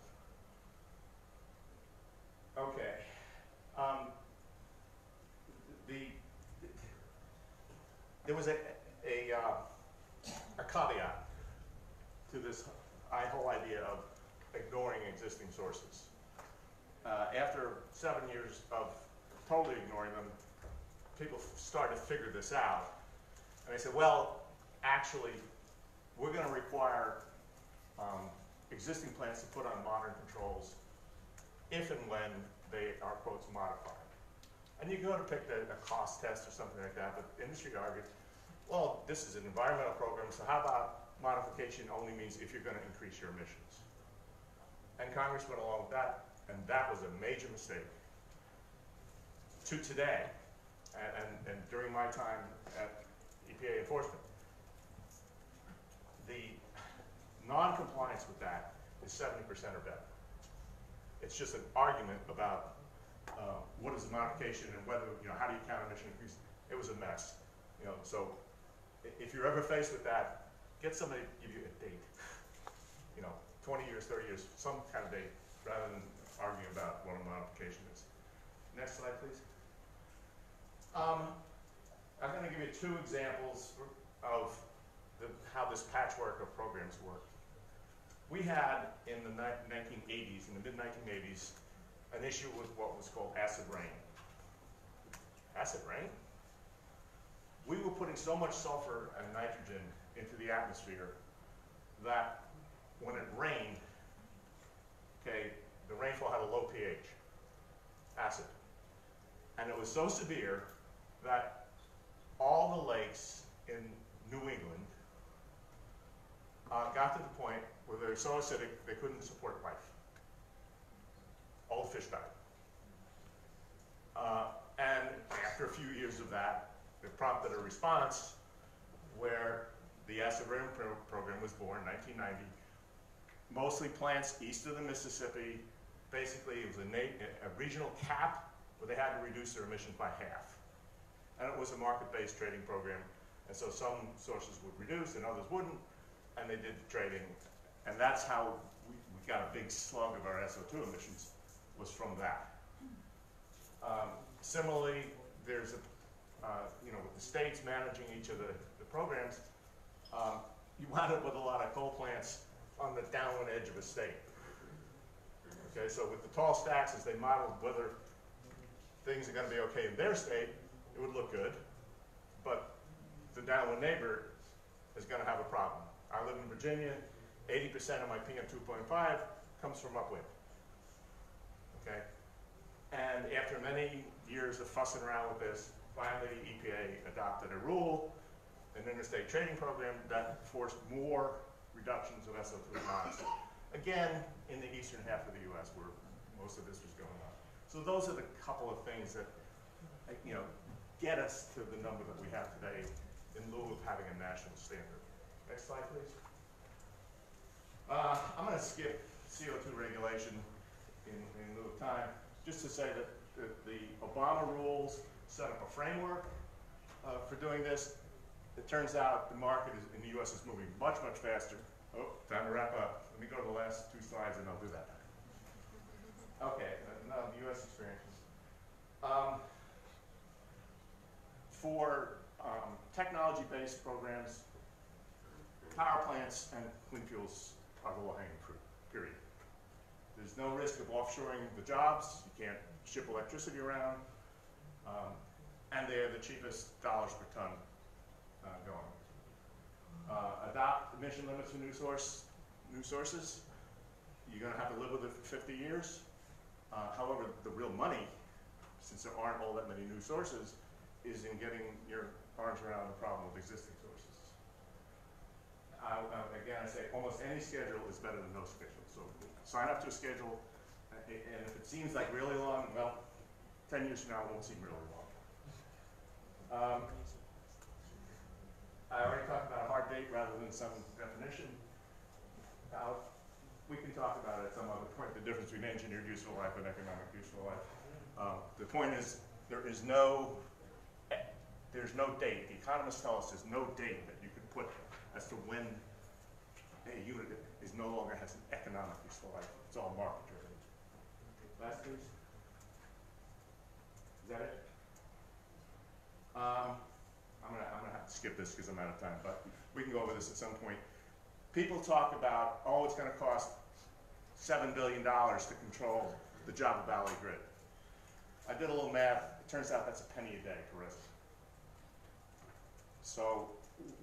Okay. There was a caveat to this whole idea of ignoring existing sources. After 7 years of totally ignoring them, people started to figure this out. And they said, well, actually, we're going to require existing plants to put on modern controls if and when they are, quotes, modified. And you go to pick a cost test or something like that, but industry argued, well, this is an environmental program, so how about modification only means if you're going to increase your emissions? And Congress went along with that, and that was a major mistake. To today, and during my time at EPA enforcement, the non-compliance with that is 70% or better. It's just an argument about what is the modification and whether, how do you count emission increase? It was a mess. So if you're ever faced with that, get somebody to give you a date. 20 years, 30 years, some kind of date, rather than arguing about what a modification is. Next slide, please. I'm going to give you 2 examples of how this patchwork of programs work. We had, in the 1980s, in the mid-1980s, an issue with what was called acid rain. Acid rain? We were putting so much sulfur and nitrogen into the atmosphere that when it rained, okay, the rainfall had a low pH, acid. And it was so severe that all the lakes in New England got to the point where they were so acidic they couldn't support life. All the fish died. And after a few years of that, it prompted a response where the acid rain program was born in 1990. Mostly plants east of the Mississippi. Basically, it was a regional cap where they had to reduce their emissions by half. And it was a market-based trading program. And so some sources would reduce and others wouldn't. And they did the trading. And that's how we got a big slug of our SO2 emissions, was from that. Similarly, there's with the states managing each of the programs, you wind up with a lot of coal plants on the downwind edge of a state. Okay, so with the tall stacks, as they modeled whether things are going to be okay in their state, it would look good, but the downwind neighbor is going to have a problem. I live in Virginia. 80% of my PM 2.5 comes from upwind. Okay, and after many years of fussing around with this, finally EPA adopted a rule, an interstate trading program that forced more reductions of SO2 emissions. Again, in the eastern half of the U.S. where most of this was going on. So those are the couple of things that, get us to the number that we have today in lieu of having a national standard. Next slide, please. I'm going to skip CO2 regulation in lieu of time, just to say that the Obama rules set up a framework for doing this. It turns out the market in the U.S. is moving much, much faster. Oh, time to wrap up. Let me go to the last two slides and I'll do that. Okay, now the U.S. experiences. For technology-based programs, power plants and clean fuels are the low-hanging fruit, period. There's no risk of offshoring the jobs. You can't ship electricity around. And they are the cheapest dollars per ton going. Adopt emission limits for new sources. You're going to have to live with it for 50 years. However, the real money, since there aren't all that many new sources, is in getting your arms around the problem with existing sources. Again, I say almost any schedule is better than no schedule. So sign up to a schedule, and if it seems like really long, well, 10 years from now it won't seem really long. I already talked about a hard date rather than some definition. We can talk about it at some other point, the difference between engineered useful life and economic useful life. The point is, there's no date. The economists tell us there's no date that you can put as to when a unit is no longer has an economic useful life. It's all market driven. Last, please. Is that it? I'm gonna have to skip this because I'm out of time, but we can go over this at some point. People talk about, oh, it's going to cost $7 billion to control the Java Valley grid. I did a little math. It turns out that's a penny a day for us. So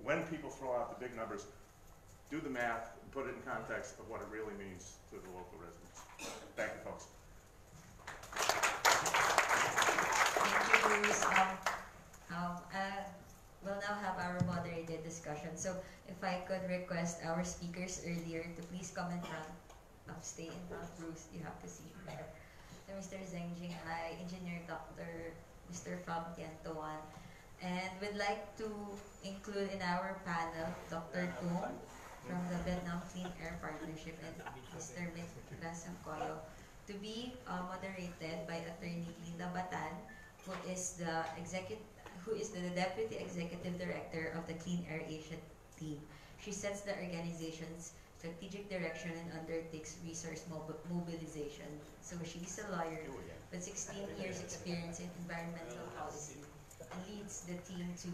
when people throw out the big numbers, do the math and put it in context of what it really means to the local residents. Thank you, folks. Thank you, Bruce. We'll now have our moderated discussion. So if I could request our speakers earlier to please come in front, stay in front. Bruce, you have to see there. So Mr. Zeng Jinghai, Engineer Dr. Mr. Pham Tien Toan, and we'd like to include in our panel Dr. Tung from the Vietnam Clean Air Partnership and Mr. Mitra Sangkoyo to be moderated by Attorney Linda Batan, who is the Deputy Executive Director of the Clean Air Asia team. She sets the organization's strategic direction and undertakes resource mobilization. So she's a lawyer with 16 years experience in environmental policy and leads the team to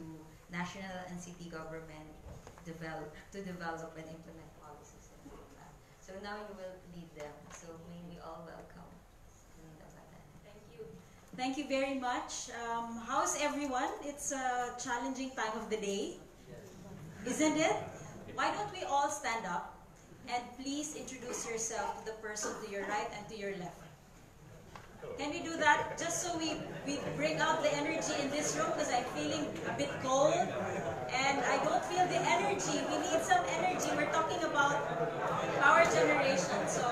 national and city government to develop and implement policies. So now you will lead them. So may we all welcome Linda Batan. Thank you. Thank you very much. How's everyone? It's a challenging time of the day, isn't it? Why don't we all stand up and please introduce yourself to the person to your right and to your left. Can we do that just so we bring out the energy in this room, because I'm feeling a bit cold and I don't feel the energy. We need some energy. We're talking about power generation. So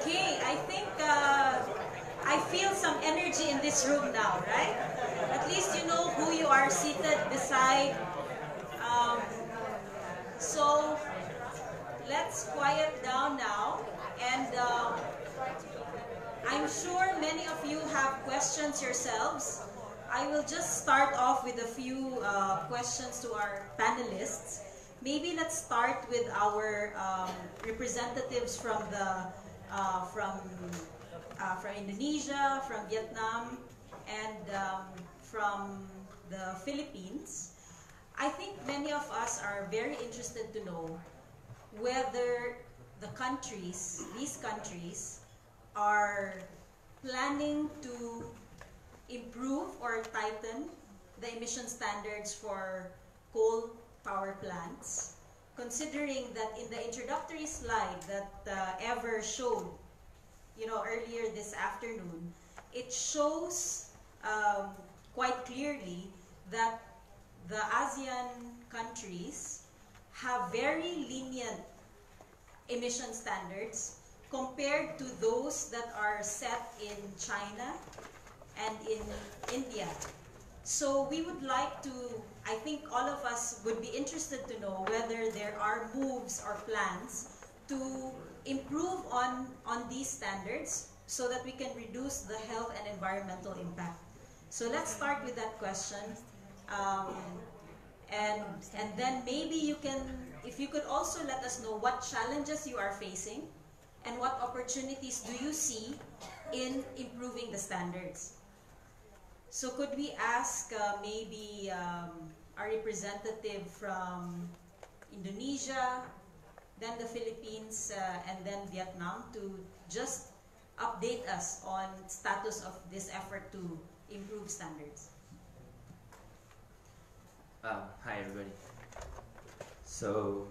Okay, I think I feel some energy in this room now, right? At least you know who you are seated beside. Um, so let's quiet down now, and I'm sure many of you have questions yourselves. I will just start off with a few questions to our panelists. Maybe let's start with our representatives from Indonesia, from Vietnam, and from the Philippines. I think many of us are very interested to know whether these countries, are planning to improve or tighten the emission standards for coal power plants, considering that in the introductory slide that Ever showed, earlier this afternoon, it shows quite clearly that the ASEAN countries have very lenient emission standards compared to those that are set in China and in India. So we would like to, I think all of us would be interested to know whether there are moves or plans to improve on these standards so that we can reduce the health and environmental impact. So let's start with that question. And then maybe if you could also let us know what challenges you are facing and what opportunities do you see in improving the standards. So could we ask maybe our representative from Indonesia, then the Philippines, and then Vietnam to just update us on status of this effort to improve standards. Hi everybody. So,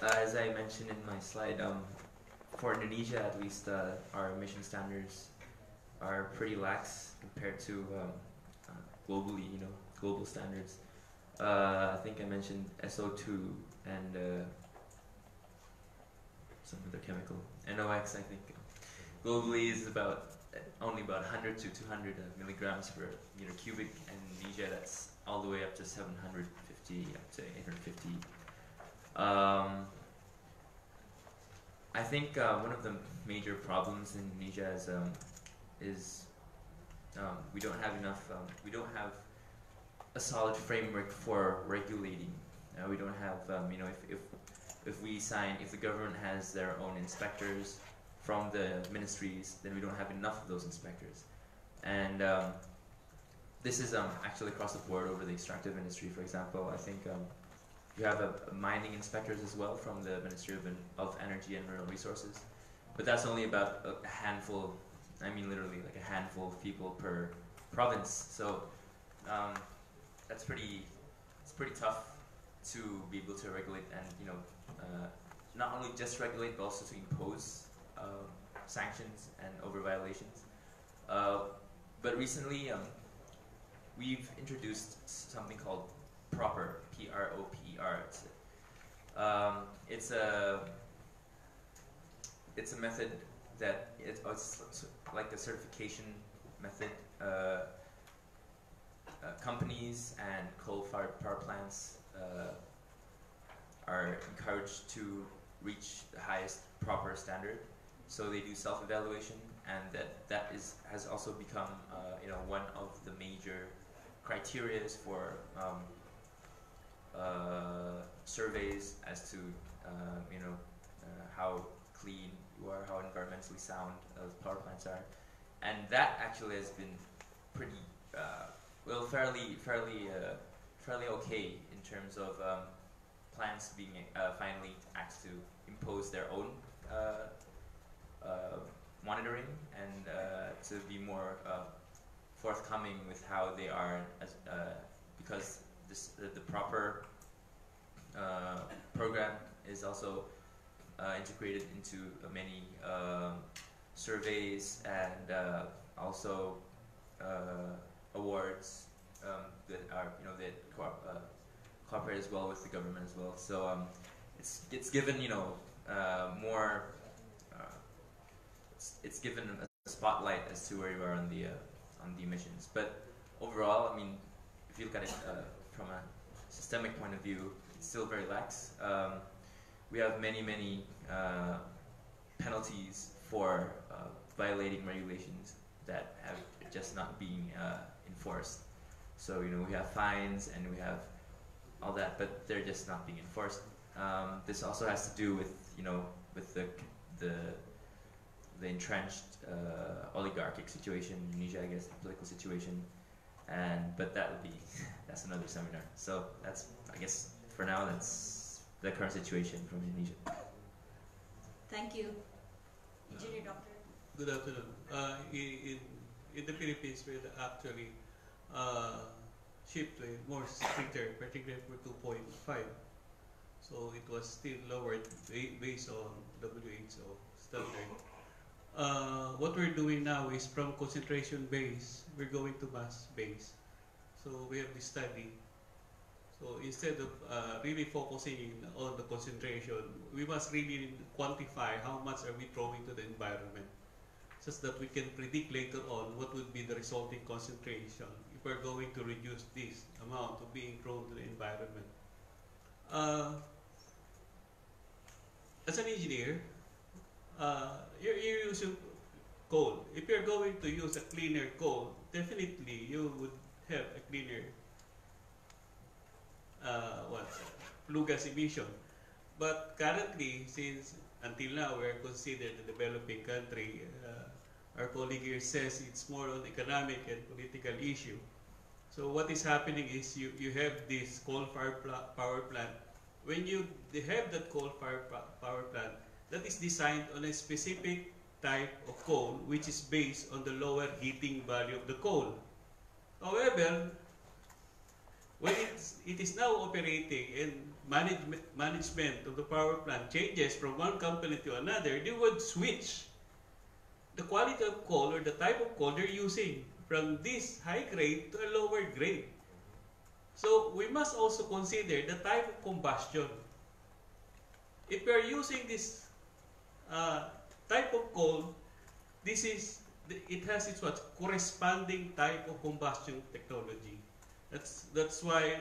as I mentioned in my slide, for Indonesia at least, our emission standards are pretty lax compared to globally, global standards. I think I mentioned SO2 and some other chemical. NOx, I think, globally is only about 100 to 200 milligrams per meter cubic, and in Indonesia that's all the way up to 750 up to 850. I think one of the major problems in Indonesia is we don't have enough. We don't have a solid framework for regulating. We don't have, if the government has their own inspectors from the ministries, then we don't have enough of those inspectors. And this is actually across the board over the extractive industry. For example, I think you have mining inspectors as well from the Ministry of Energy and Mineral Resources, but that's only about a handful. I mean, literally like a handful of people per province. So it's pretty tough to be able to regulate and not only just regulate but also to impose sanctions and over violations. But recently we've introduced something called PROPER, P-R-O-P-E-R. It's a method that it's like a certification method. Companies and coal-fired power plants are encouraged to reach the highest proper standard. So they do self-evaluation, and that has also become one of the major criteria for surveys as to how clean you are, how environmentally sound those power plants are, and that actually has been pretty fairly okay in terms of plants being finally asked to impose their own monitoring and to be more forthcoming with how they are, because the proper program is also integrated into many surveys and also awards that are that cooperate as well with the government as well. So it's given more it's given a spotlight as to where you are on the emissions. But overall, I mean, if you look at it from a systemic point of view, it's still very lax. We have many penalties for violating regulations that have just not being enforced. So we have fines and we have all that, but they're just not being enforced. This also has to do with with the entrenched oligarchic situation in Indonesia, I guess, the political situation, but that would be that's another seminar. So that's, I guess, for now, that's the current situation from Indonesia. Thank you. Engineer Doctor. Good afternoon. In the Philippines, we actually shipped to a more stricter, particularly for 2.5. So it was still lowered based on WHO standard. What we're doing now is from concentration base, we're going to mass base. So we have this study. So instead of really focusing on the concentration, we must really quantify how much are we throwing to the environment, such that we can predict later on what would be the resulting concentration if we're going to reduce this amount of being thrown to the environment. As an engineer, you're using coal. If you're going to use a cleaner coal, definitely you would have a cleaner flue gas emission. But currently, since until now we are considered a developing country, our colleague here says it's more on economic and political issue. So what is happening is you have this coal-fired power plant. When you have that coal-fired power plant, that is designed on a specific type of coal which is based on the lower heating value of the coal. However, when it is now operating and management of the power plant changes from one company to another, they would switch the quality of coal or the type of coal they're using from this high grade to a lower grade. So we must also consider the type of combustion. If we are using this type of coal, it has its corresponding type of combustion technology. That's why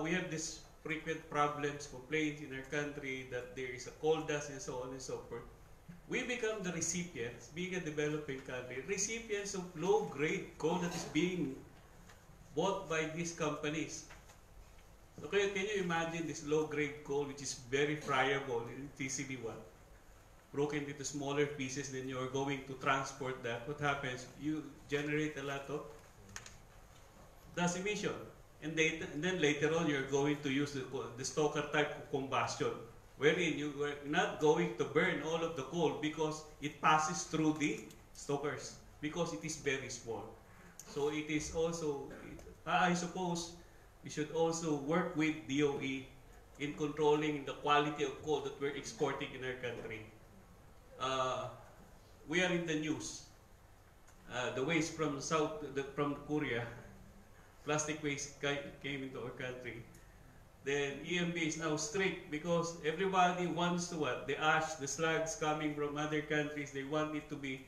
we have this frequent problems, complaints in our country that there is a coal dust and so on and so forth. We become the recipients, being a developing country, recipients of low-grade coal that is being bought by these companies. So can you imagine this low-grade coal which is very friable, it's easily broken into smaller pieces, then you are going to transport that. What happens? You generate a lot of dust emission. And then later on, you're going to use the stoker type of combustion, wherein you are not going to burn all of the coal because it passes through the stokers, because it is very small. So it is also, I suppose, we should also work with DOE in controlling the quality of coal that we're exporting in our country. We are in the news. The waste from from Korea, plastic waste came into our country. Then EMB is now strict because everybody wants to the ash, the slugs coming from other countries, they want it to be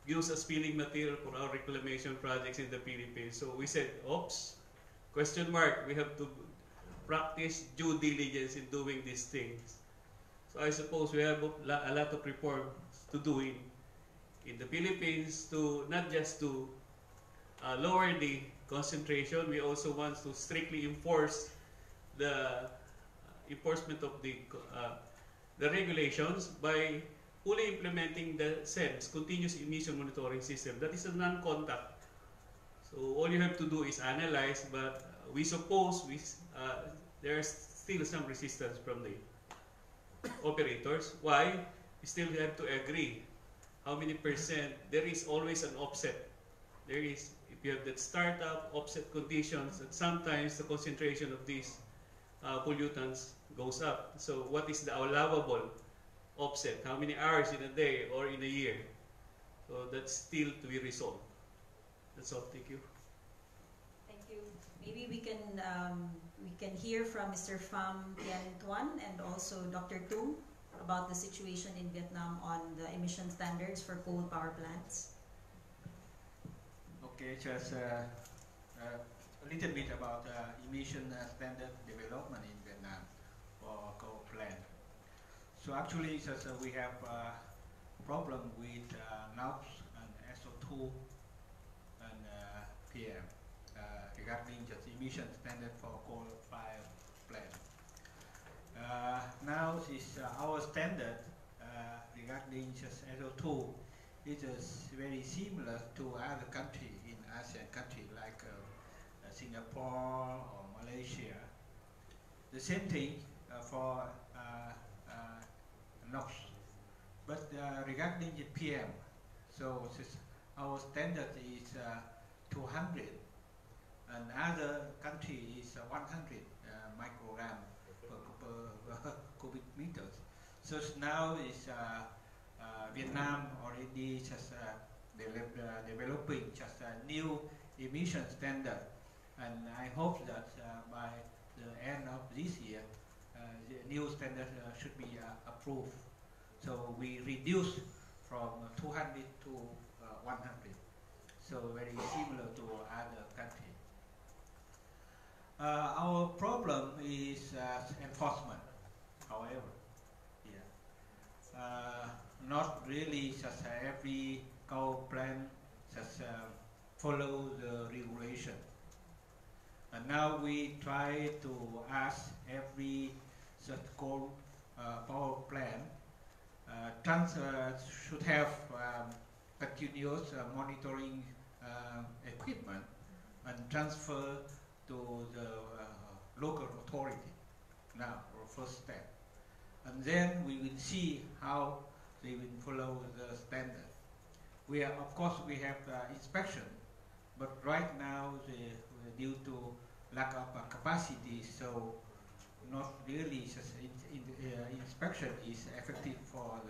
used as filling material for our reclamation projects in the Philippines. So we said, oops, question mark, we have to practice due diligence in doing these things. So I suppose we have a lot of reforms to do in the Philippines, to not just to lower the concentration. We also want to strictly enforce the enforcement of the regulations by fully implementing the CEMS, Continuous Emission Monitoring System. That is a non-contact. So all you have to do is analyze, but we suppose there is still some resistance from the operators. Why? We still have to agree how many percent. There is always an offset. There is, if you have that startup offset conditions, that sometimes the concentration of these pollutants goes up. So what is the allowable offset? How many hours in a day or in a year? So that's still to be resolved. That's all. Thank you. Thank you. Maybe we can hear from Mr. Pham Tian Tuan and also Dr. Tung. about the situation in Vietnam on the emission standards for coal power plants? Okay, just a little bit about emission standard development in Vietnam for coal plant. So actually, just, we have problem with NOx and SO2 and PM regarding just emission standard for coal-fired plant. Now is our standard regarding just SO2 is very similar to other countries in ASEAN countries like Singapore or Malaysia. The same thing for NOx. But regarding the PM, so our standard is 200 and other country is 100 microgram per cubic meters. So now is Vietnam already just developing just a new emission standard, and I hope that by the end of this year, the new standard should be approved. So we reduce from 200 to 100. So very similar to other countries. Our problem is enforcement, however. Not really just every coal plant just follow the regulation. And now we try to ask every such coal power plant should have continuous monitoring equipment and transfer to the local authority now, or first step. And then we will see how they will follow the standard. Of course, we have inspection, but right now, due to lack of capacity, so not really just inspection is effective for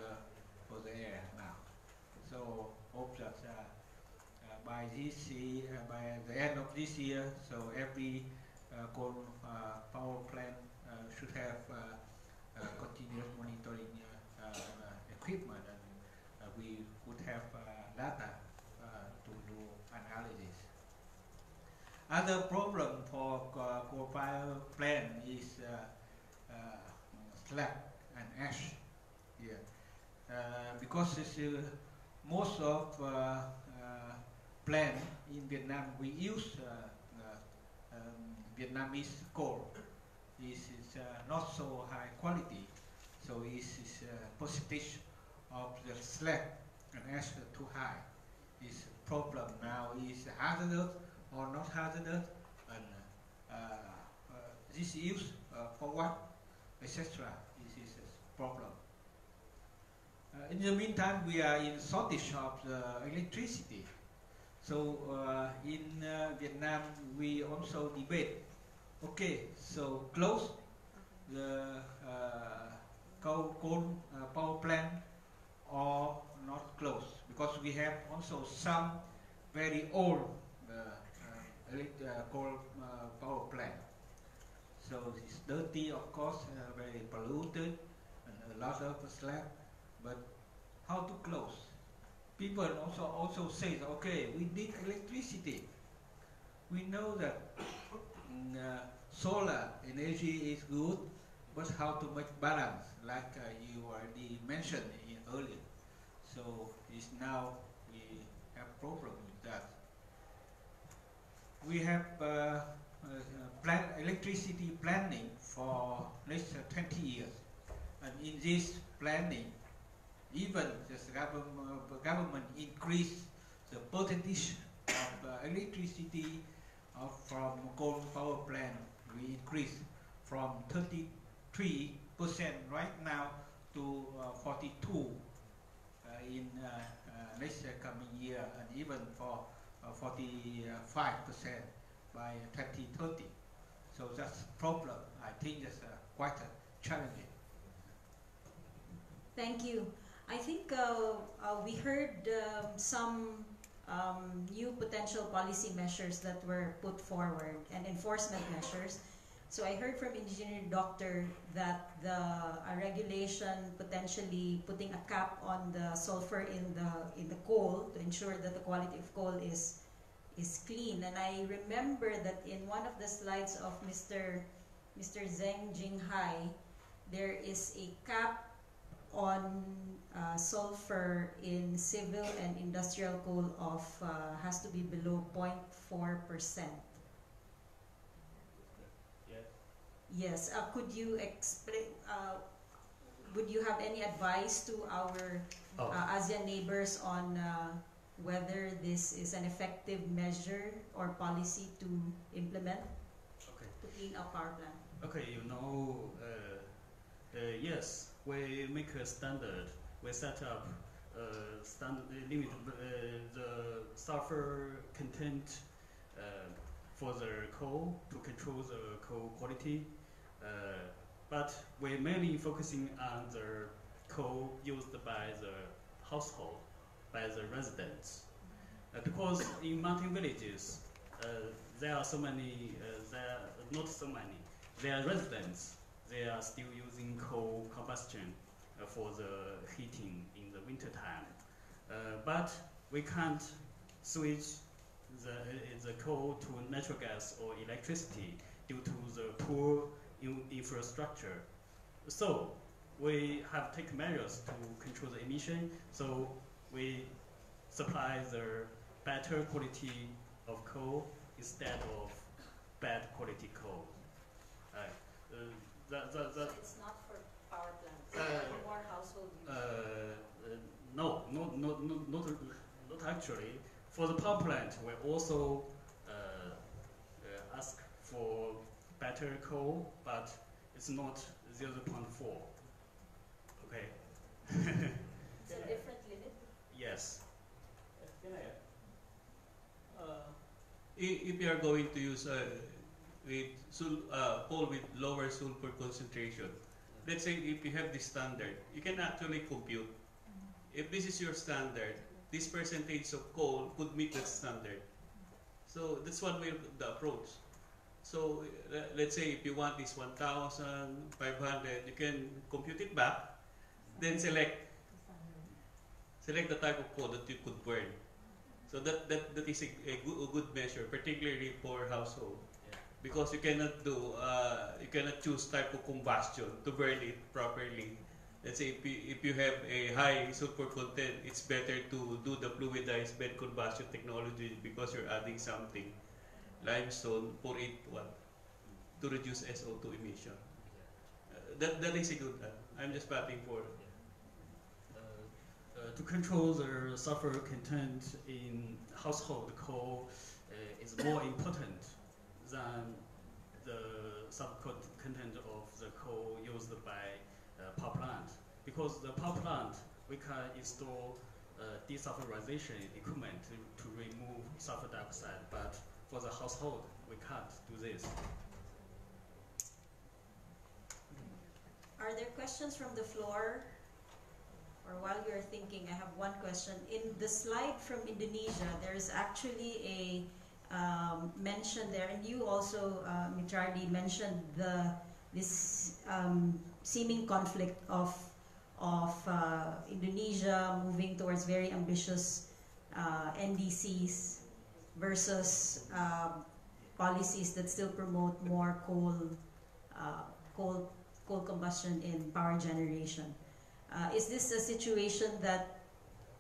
the air now. So hope that by the end of this year, so every coal power plant should have continuous monitoring equipment, and we would have data to do analysis. Other problem for coal power plant is slag and ash here, because most of plant in Vietnam we use Vietnamese coal. This is not so high quality, so this is percentage of the slag and ash too high. This problem now is hazardous or not hazardous, and this use for what, etc. This is a problem. In the meantime, we are in shortage of the electricity. So in Vietnam, we also debate. Okay, so close the coal power plant or not close, because we have also some very old coal power plant. So it's dirty, of course, very polluted, and a lot of slag. But how to close? People also say, okay, we need electricity. We know that solar energy is good, but how to make balance, like you already mentioned earlier. So it's now we have problem with that. We have electricity planning for next 20 years, and in this planning, even the government increased the percentage of electricity from coal power plant. We increased from 33% right now to 42% in next coming year, and even for 45% by 2030. So that's a problem. I think that's quite challenging. Thank you. I think we heard some new potential policy measures that were put forward and enforcement measures. So I heard from engineer doctor that the regulation potentially putting a cap on the sulfur in the coal to ensure that the quality of coal is clean. And I remember that in one of the slides of Mr. Zeng Jinghai, there is a cap on sulfur in civil and industrial coal of has to be below 0.4%. Yes, could you explain, would you have any advice to our ASEAN neighbors on whether this is an effective measure or policy to implement to clean up power plant? Okay, yes, we make a standard. We set up limit the sulfur content for the coal to control the coal quality. But we're mainly focusing on the coal used by the household, by the residents. Because in mountain villages, there are so many, not so many, there are residents, they are still using coal combustion for the heating in the winter time. But we can't switch the coal to natural gas or electricity due to the poor infrastructure. So we have taken measures to control the emission. So we supply the better quality of coal instead of bad quality coal. So it's not for power plants, more household use? No, not actually. For the power plant, we also ask for better coal, but it's not 0.4. Okay. It's a different limit? Yes. Can I add? If you are going to use coal with lower sulfur concentration, let's say if you have this standard, you can actually compute. If this is your standard, this percentage of coal could meet that standard. So that's one way of the approach. So let's say if you want this 1,500, you can compute it back, then select the type of coal that you could burn. So that is a good measure, particularly for household, because you cannot choose type of combustion to burn it properly. Let's say if you have a high sulfur content, it's better to do the fluidized bed combustion technology because you're adding something, limestone, pour it to reduce SO2 emission. That is a good. I'm just batting for. To control the sulfur content in household coal is more important than the sulfur content of the coal used by power plant. Because the power plant, we can install desulfurization equipment to remove sulfur dioxide, but for the household, we can't do this. Are there questions from the floor? Or while you're thinking, I have one question. In the slide from Indonesia, there is actually a mention there, and you also, Mitradi, mentioned this seeming conflict of Indonesia moving towards very ambitious NDCs versus policies that still promote more coal combustion in power generation. Is this a situation that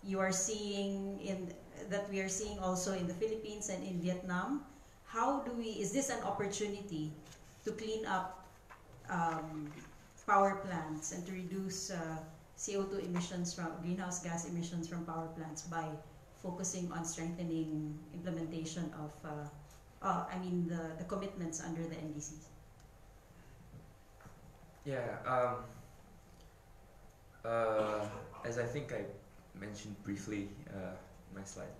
you are seeing that we are seeing also in the Philippines and in Vietnam? Is this an opportunity to clean up power plants and to reduce CO2 emissions from greenhouse gas emissions from power plants by focusing on strengthening implementation of the commitments under the NDCs? Yeah, as I think I mentioned briefly in my slide,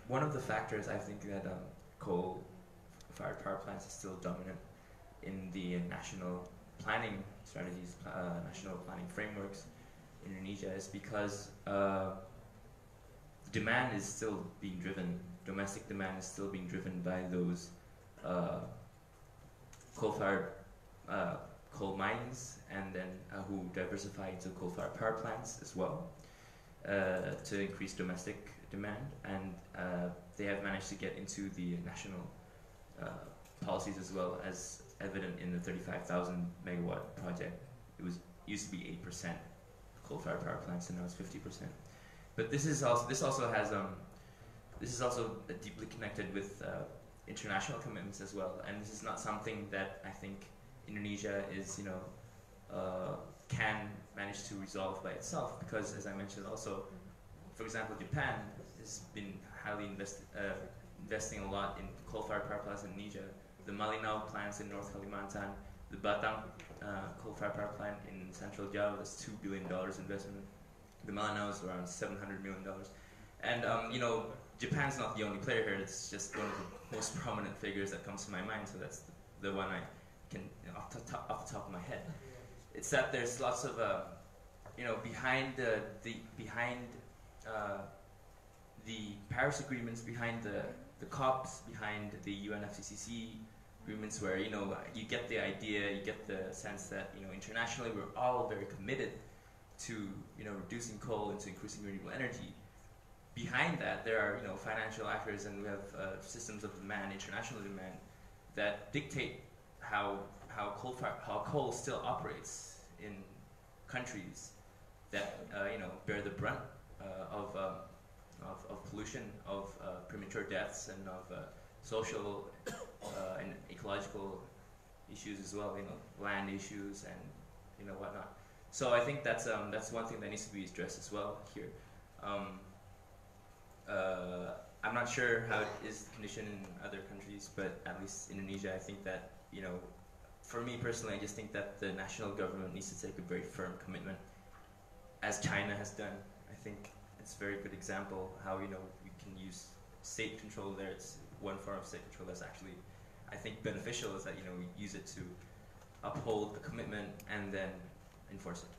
one of the factors I think that coal-fired power plants is still dominant in the national planning strategies, national planning frameworks in Indonesia is because demand is still being driven, domestic demand is still being driven by those coal-fired coal mines, and then who diversify into coal-fired power plants as well to increase domestic demand, and they have managed to get into the national policies as well, as evident in the 35,000 megawatt project. It used to be 8% coal-fired power plants, and now it's 50%. But this is also deeply connected with international commitments as well, and this is not something that I think Indonesia is, can manage to resolve by itself, because as I mentioned also, for example, Japan has been highly investing a lot in coal-fired power plants in Indonesia. The Malinau plants in North Kalimantan, the Batang coal-fired power plant in Central Java, that's $2 billion investment. The Malinau is around $700 million. And Japan's not the only player here. It's just one of the most prominent figures that comes to my mind. So that's the one I can, off the top of my head. It's that there's lots of, behind the Paris agreements, behind the COPs, behind the UNFCCC agreements, where you get the idea, you get the sense that internationally we're all very committed to reducing coal and to increasing renewable energy. Behind that, there are financial actors, and we have systems of demand, international demand, that dictate how coal still operates in countries that bear the brunt of pollution, of premature deaths, and of social and ecological issues as well. Land issues and whatnot. So I think that's one thing that needs to be addressed as well here. I'm not sure how it is the condition in other countries, but at least Indonesia, I think that, for me personally, I just think that the national government needs to take a very firm commitment, as China has done. I think it's a very good example how, we can use state control there. It's one form of state control that's actually, I think, beneficial, is that, we use it to uphold the commitment and then enforce it.